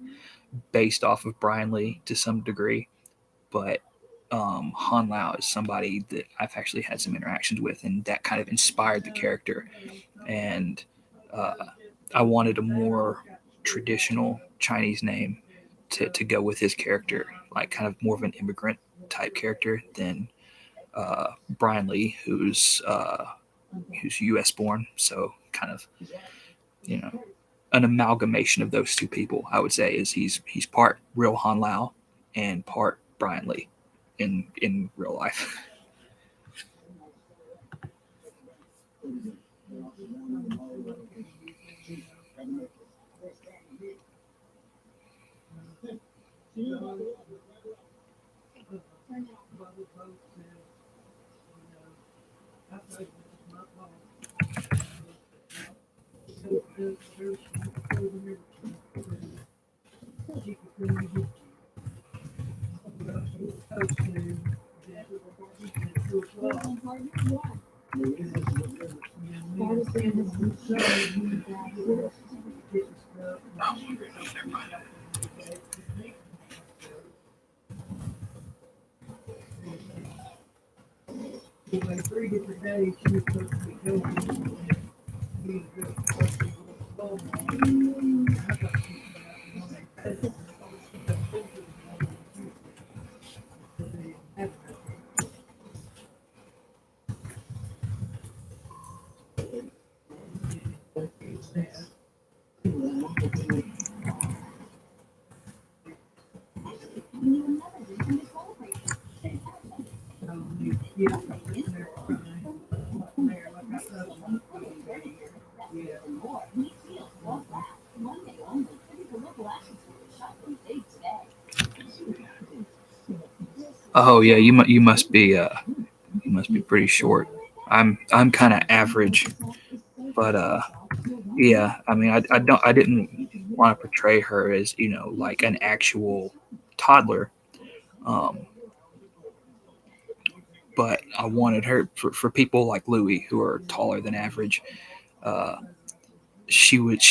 based off of Brian Lee to some degree. But Han Lao is somebody that I've actually had some interactions with, and that kind of inspired the character. And uh, I wanted a more traditional Chinese name to go with his character, like kind of more of an immigrant type character than Brian Lee, who's U.S. born. So kind of, you know, an amalgamation of those two people. I would say is he's part real Han Lao and part Brian Lee in real life. Oh yeah, you must be pretty short. I'm kind of average, but Yeah, I mean, I didn't want to portray her as, you know, like an actual toddler, um, but I wanted her for people like Louie who are taller than average. Uh, she would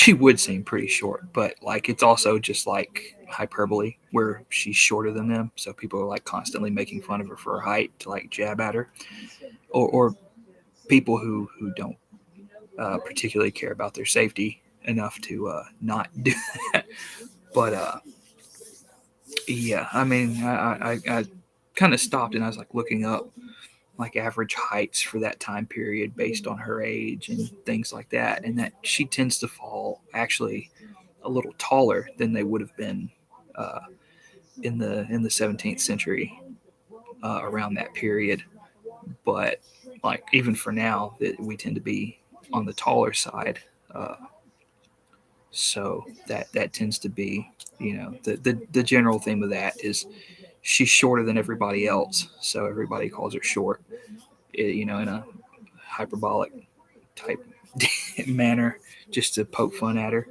seem pretty short, but like it's also just like hyperbole where she's shorter than them, so people are like constantly making fun of her for her height to like jab at her, or people who don't particularly care about their safety enough to not do that. But yeah, I mean, I kind of stopped and I was like looking up like average heights for that time period based on her age and things like that, and that she tends to fall actually a little taller than they would have been uh, in the 17th century around that period. But like even for now, that we tend to be on the taller side. Uh, so that tends to be, you know, the general theme of that is she's shorter than everybody else, so everybody calls her short, you know, in a hyperbolic type manner, just to poke fun at her.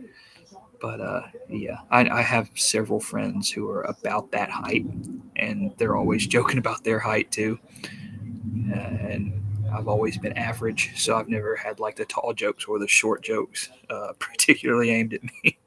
But yeah, I have several friends who are about that height, and they're always joking about their height too. And I've always been average, so I've never had like the tall jokes or the short jokes particularly aimed at me.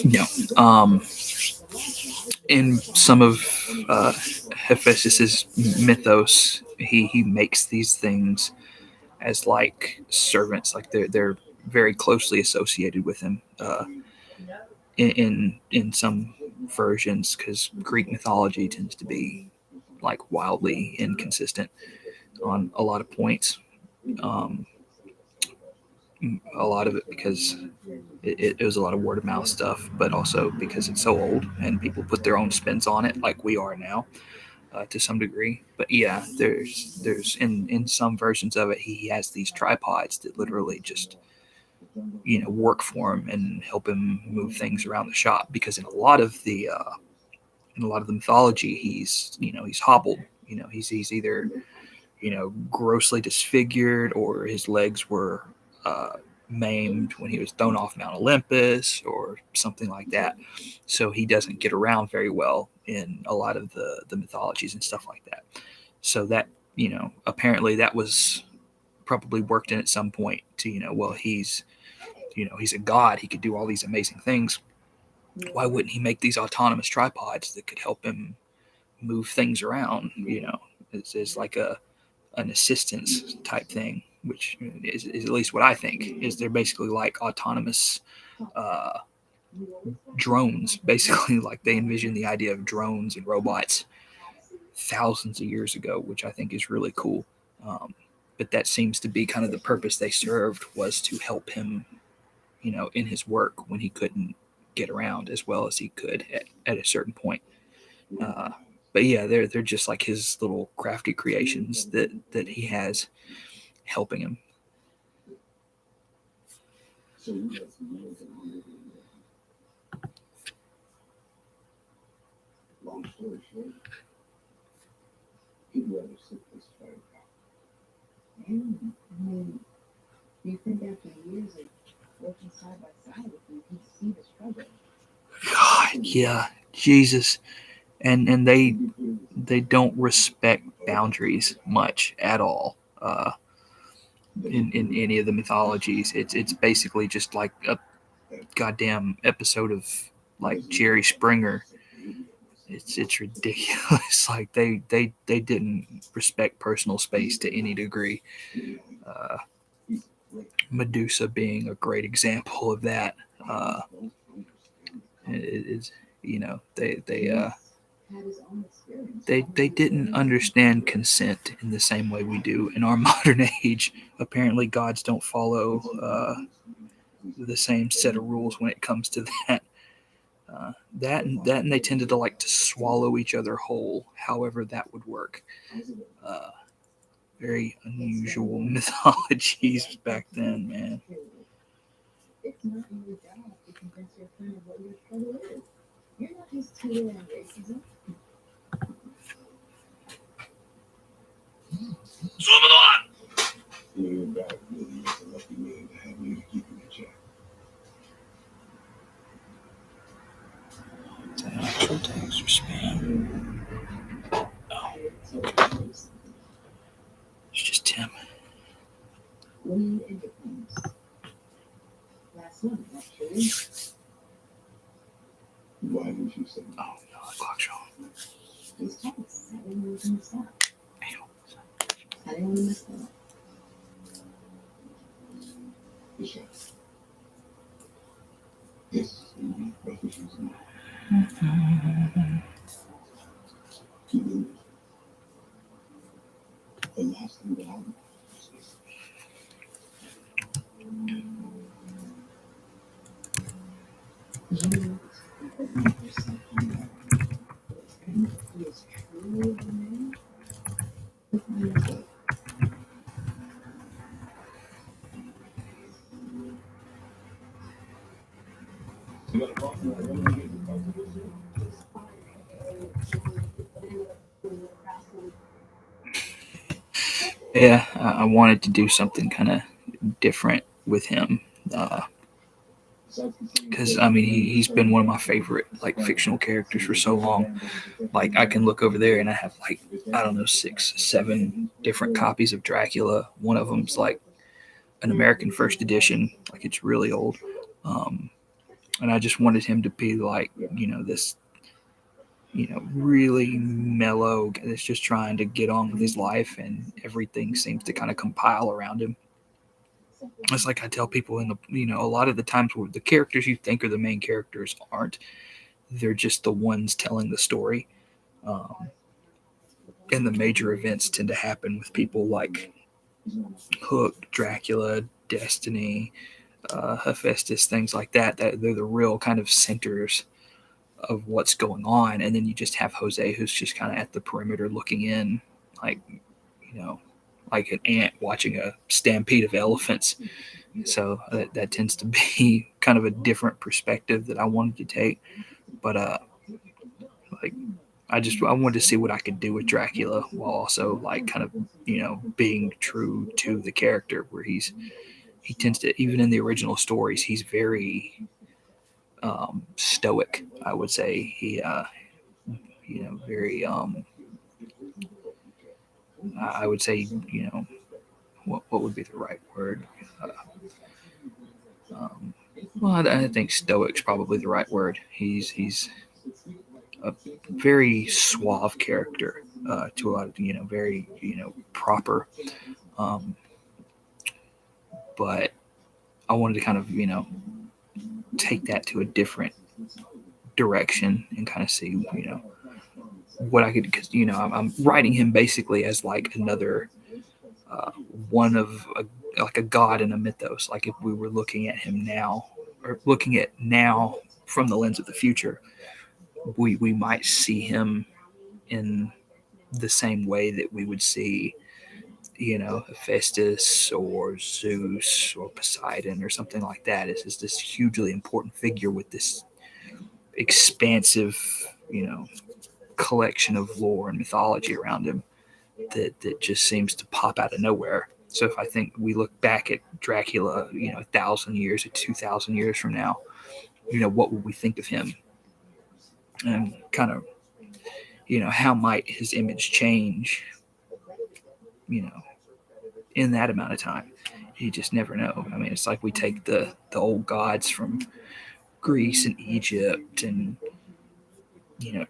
No. In some of Hephaestus's mythos, he makes these things as like servants, like they're very closely associated with him in some versions, because Greek mythology tends to be like wildly inconsistent on a lot of points. Um, a lot of it because it was a lot of word of mouth stuff, but also because it's so old and people put their own spins on it, like we are now to some degree. But yeah, there's in some versions of it, he has these tripods that literally just, you know, work for him and help him move things around the shop. Because in a lot of the mythology, he's, you know, he's hobbled. You know, he's either, you know, grossly disfigured, or his legs were uh, maimed when he was thrown off Mount Olympus or something like that. So he doesn't get around very well in a lot of the mythologies and stuff like that. So that, you know, apparently that was probably worked in at some point to, you know, well, he's, you know, he's a god, he could do all these amazing things. Why wouldn't he make these autonomous tripods that could help him move things around? You know, it's like an assistance type thing, which is at least what I think. Is they're basically like autonomous uh, drones. Basically, like they envision the idea of drones and robots thousands of years ago, which I think is really cool. Um, but that seems to be kind of the purpose they served, was to help him, you know, in his work when he couldn't get around as well as he could at a certain point. Uh, but yeah, they're just like his little crafty creations that he has helping him. God, yeah, Jesus, and they don't respect boundaries much at all. In any of the mythologies, it's basically just like a goddamn episode of like Jerry Springer It's ridiculous. Like they didn't respect personal space to any degree. Uh, Medusa being a great example of that. Uh, is they didn't understand consent in the same way we do in our modern age. Apparently, gods don't follow the same set of rules when it comes to that. And they tended to like to swallow each other whole, however that would work. Uh, Very unusual mythologies back then, man. Is that actual text or spam? Oh, it's just Tim. Why did you say? Oh no, the clock's wrong. Yeah, I wanted to do something kind of different with him. Because I mean he's been one of my favorite like fictional characters for so long. Like I can look over there and I have like I don't know 6, 7 different copies of Dracula. One of them's like an American first edition, like it's really old. Um, and I just wanted him to be like this really mellow that's just trying to get on with his life, and everything seems to kind of compile around him. It's like I tell people in the a lot of the times where the characters you think are the main characters aren't. They're just the ones telling the story. Um, and the major events tend to happen with people like Hook, Dracula, Destiny, Hephaestus, things like that. That they're the real kind of centers of what's going on, and then you just have Jose, who's just kind of at the perimeter looking in, like you know, like an ant watching a stampede of elephants. So that tends to be kind of a different perspective that I wanted to take. But like I wanted to see what I could do with Dracula while also like kind of being true to the character, where he tends to, even in the original stories, he's very stoic. I would say he very I would say what would be the right word. Uh, um, well, I think stoic's probably the right word. He's a very suave character to a lot of very proper. Um, but I wanted to kind of take that to a different direction and kind of see what I could, because I'm writing him basically as like another uh, one of like a god in a mythos. Like if we were looking at him now, or looking at now from the lens of the future, we might see him in the same way that we would see Hephaestus or Zeus or Poseidon or something like that. Is this hugely important figure with this expansive, you know, collection of lore and mythology around him that just seems to pop out of nowhere. So if I think we look back at Dracula, 1,000 years or 2,000 years from now, what would we think of him? And kind of, how might his image change, you know, in that amount of time? You just never know. I mean, it's like we take the old gods from Greece and Egypt and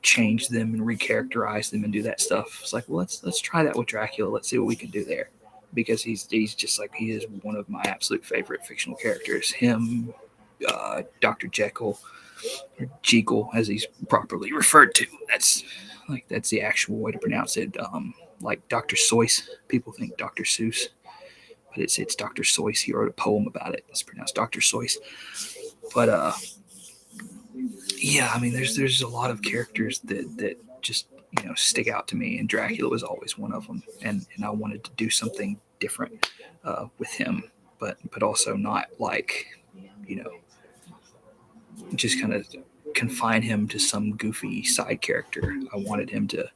change them and recharacterize them and do that stuff. It's like, well, let's try that with Dracula. Let's see what we can do there, because he's just like, he is one of my absolute favorite fictional characters. Him, Dr. Jekyll, or Jekyll, as he's properly referred to. That's the actual way to pronounce it. Like Dr. Seuss, people think Dr. Seuss, but it's Dr. Seuss. He wrote a poem about it. It's pronounced Dr. Seuss. But yeah, I mean, there's a lot of characters that just stick out to me, and Dracula was always one of them. And I wanted to do something different with him, but also not like you know just kind of confine him to some goofy side character. I wanted him to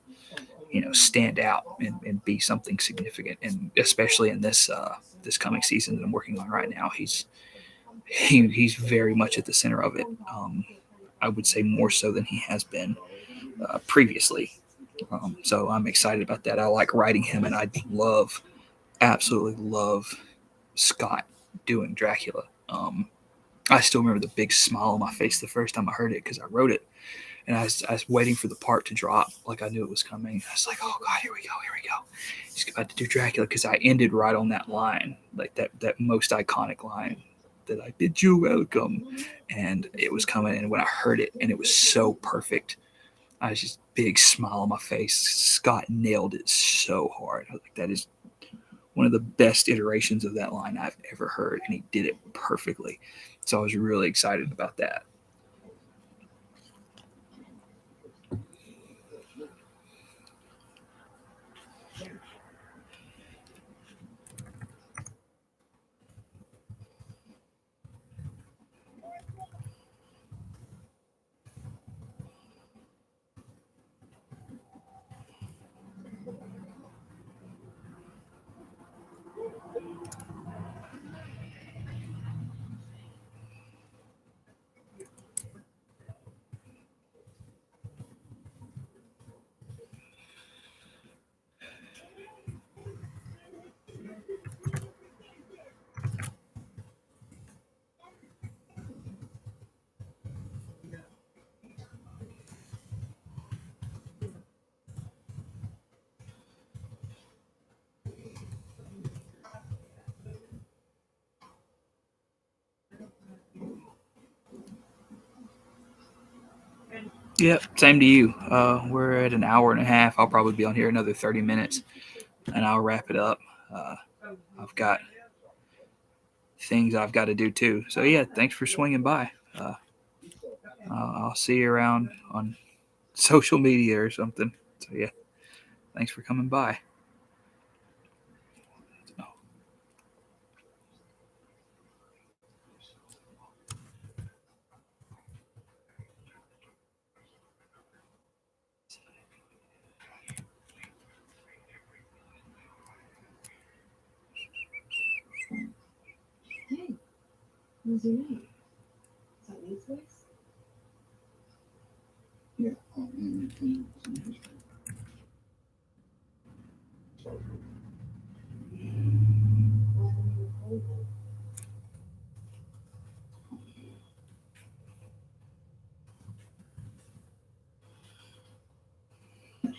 stand out and be something significant, and especially in this coming season that I'm working on right now, he's very much at the center of it. I would say more so than he has been previously. So I'm excited about that. I like writing him, and I absolutely love Scott doing Dracula. I still remember the big smile on my face the first time I heard it, because I wrote it, and I was waiting for the part to drop, like I knew it was coming. I was like, oh God, here we go. He's about to do Dracula, because I ended right on that line, like that most iconic line, that I bid you welcome, and it was coming. And when I heard it, and it was so perfect, I was just big smile on my face. Scott nailed it so hard. Like, that is one of the best iterations of that line I've ever heard, and he did it perfectly. So I was really excited about that. Yep, same to you. We're at an hour and a half. I'll probably be on here another 30 minutes, and I'll wrap it up. Uh, I've got things I've got to do too. So yeah, thanks for swinging by. Uh, I'll see you around on social media or something. So yeah, thanks for coming by. Hey, what's your name? Is that Lee's voice? Yeah.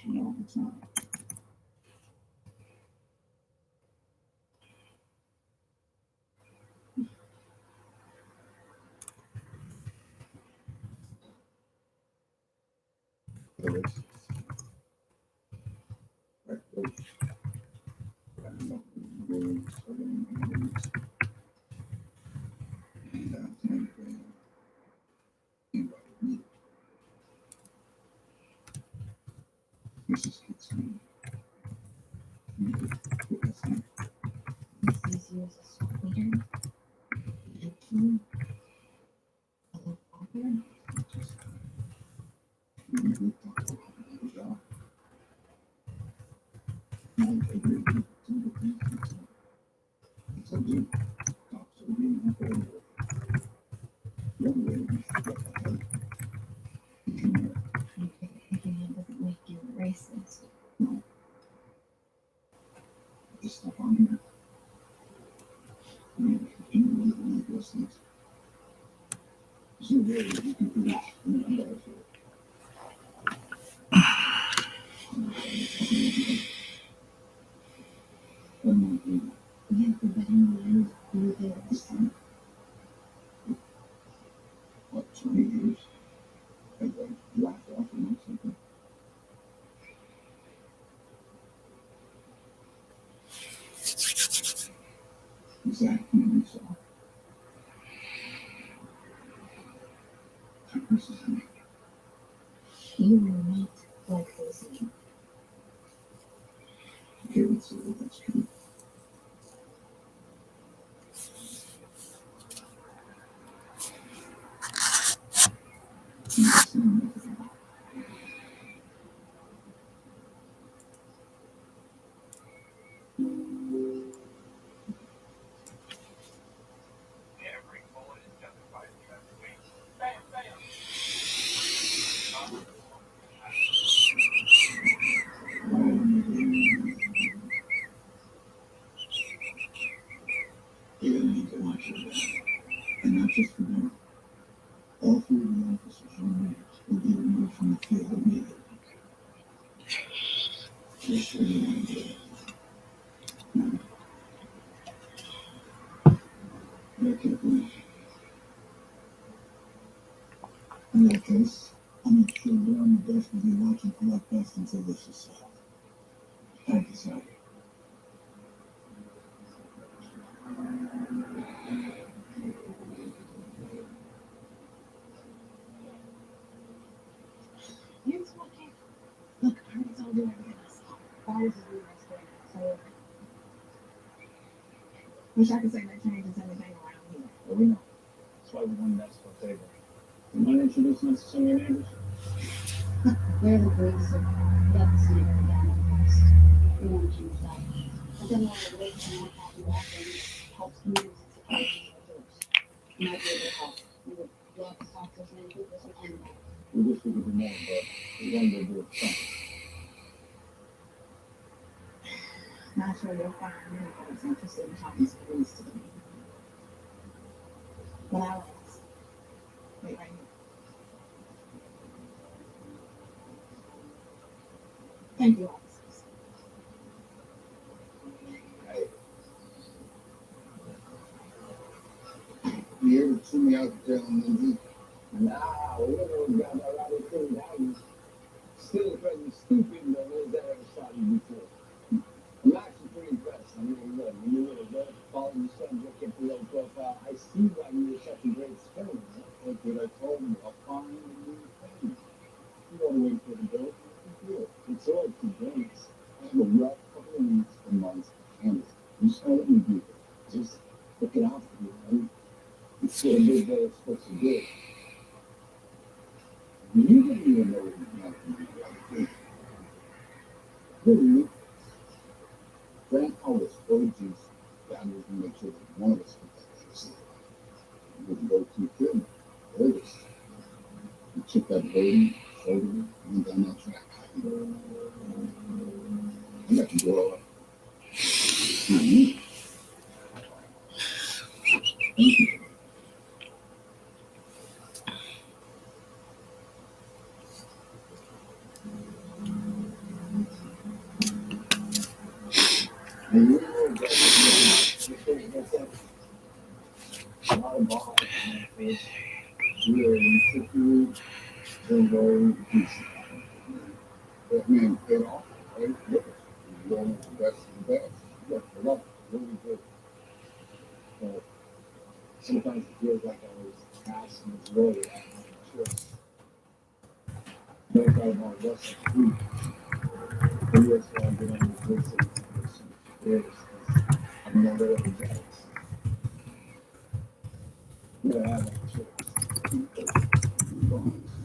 No, it's not. Racist. Just stuff on here. I mean, those things. So really, you can finish. When you think This time, what, 20 years? Have I laughed off or something? Exactly what you saw. That person is me. you were not like this. Okay, let's see if that's true. You're gonna need to watch your back. And not just for them. All three of the officers on me will be removed from the field immediately. You sure you want to do it? No. Okay, please. In that case, I'll make sure you're on the desk with you watching Collect Best until this is settled. Thank you, sir. Here's what I can't. Look, I already told you everything I saw. Flowers is really nice thing. So, wish I could say that changes everything around here. Well, we know. That's why we wanted that split table. You mind introducing us to some of your neighbors? They're the Greeks of Death's Neighbor down in the coast. We want to change that. But then when the Greeks and more happy offerings helps communities to keep those. Might be able to help. We would love to talk to as many people as we can. We wish we could do more, but we wanted to do it something. Not sure you'll find many folks interested in talking to the Greeks today. But I'll ask. Wait right here. Thank you, officers. You ever see me out there on the beach? Nah, we don't got that right of thing down. Still pretty stupid, but was that ever shot you before? I'm actually pretty impressed. I mean, look, you knew what it was, followed the subject, kept a low profile. I see why you were such a great experiment. Look what I told you, I'll find a new thing. You don't wait for the bill, you do it. It's all to bonus. I have a rough couple of weeks or months to handle it. You just let me do it. Just look it out for you, right? It's what a big day is supposed to do. You didn't even know what you had to do the other day. Really? Frank always told you that was to make sure that one of us would get that sleep. You wouldn't go too good. Oldest. You took that burden, shouldered it, and went down that track. I got to grow up. Not me. Thank you. And you know that a lot of balls in that fish. We are in 50 weeks. They're very decent. That man paid off, right? Look, he's going with the best of the best. Look, I love it. Really good. So sometimes it feels like I was passing this road. I have a choice. Never thought about Russell Creek. Maybe that's why I get on this list of some years. I've never ever done it. You gotta have that choice.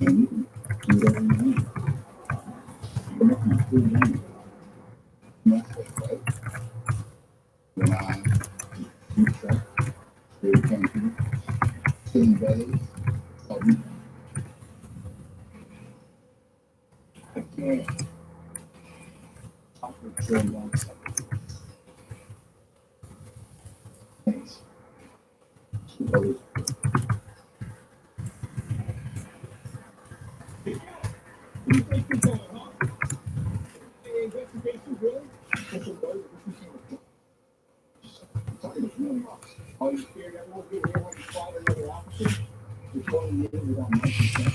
And you can do whatever you want. But if you feel wrong, that's it, right? When I keep track, very country, sitting bellies, something. I can't talk with Joe long something. Thanks. She always you think you're going, huh? Hey, investigation, really? That's a boat. I'm talking to $1 million. Are you scared that won't get here when you find another officer? For 20 years without my consent?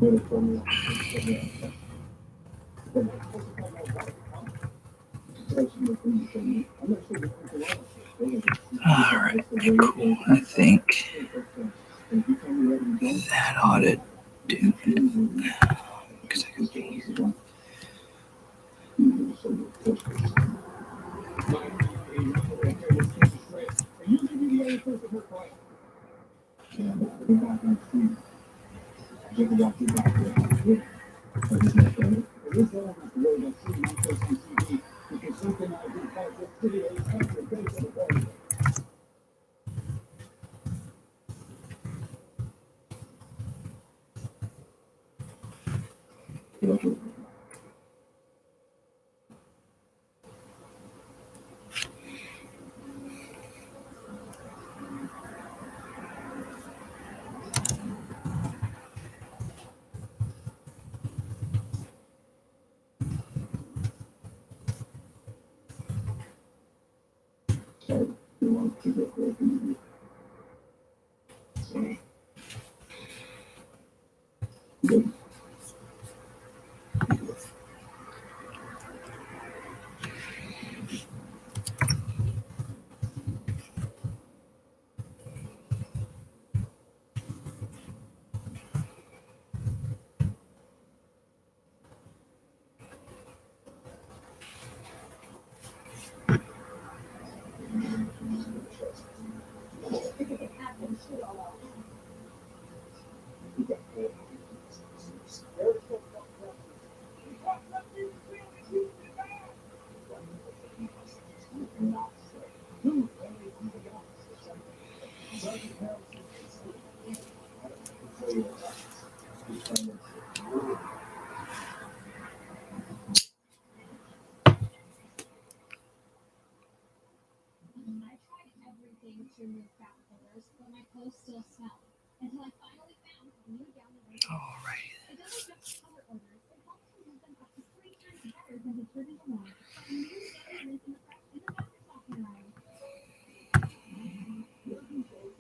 Better tell me officer. I'm not supposed to have my wife come. That's the thing you told me. I'm not sure you're going to All right, cool. I think that ought to do it. Because I can be. I tried everything to remove fat fillers, but my clothes still smell. Until I finally found a new down the road. All right. It doesn't just cover odors, it helps remove them up to 3 times better than detergent alone.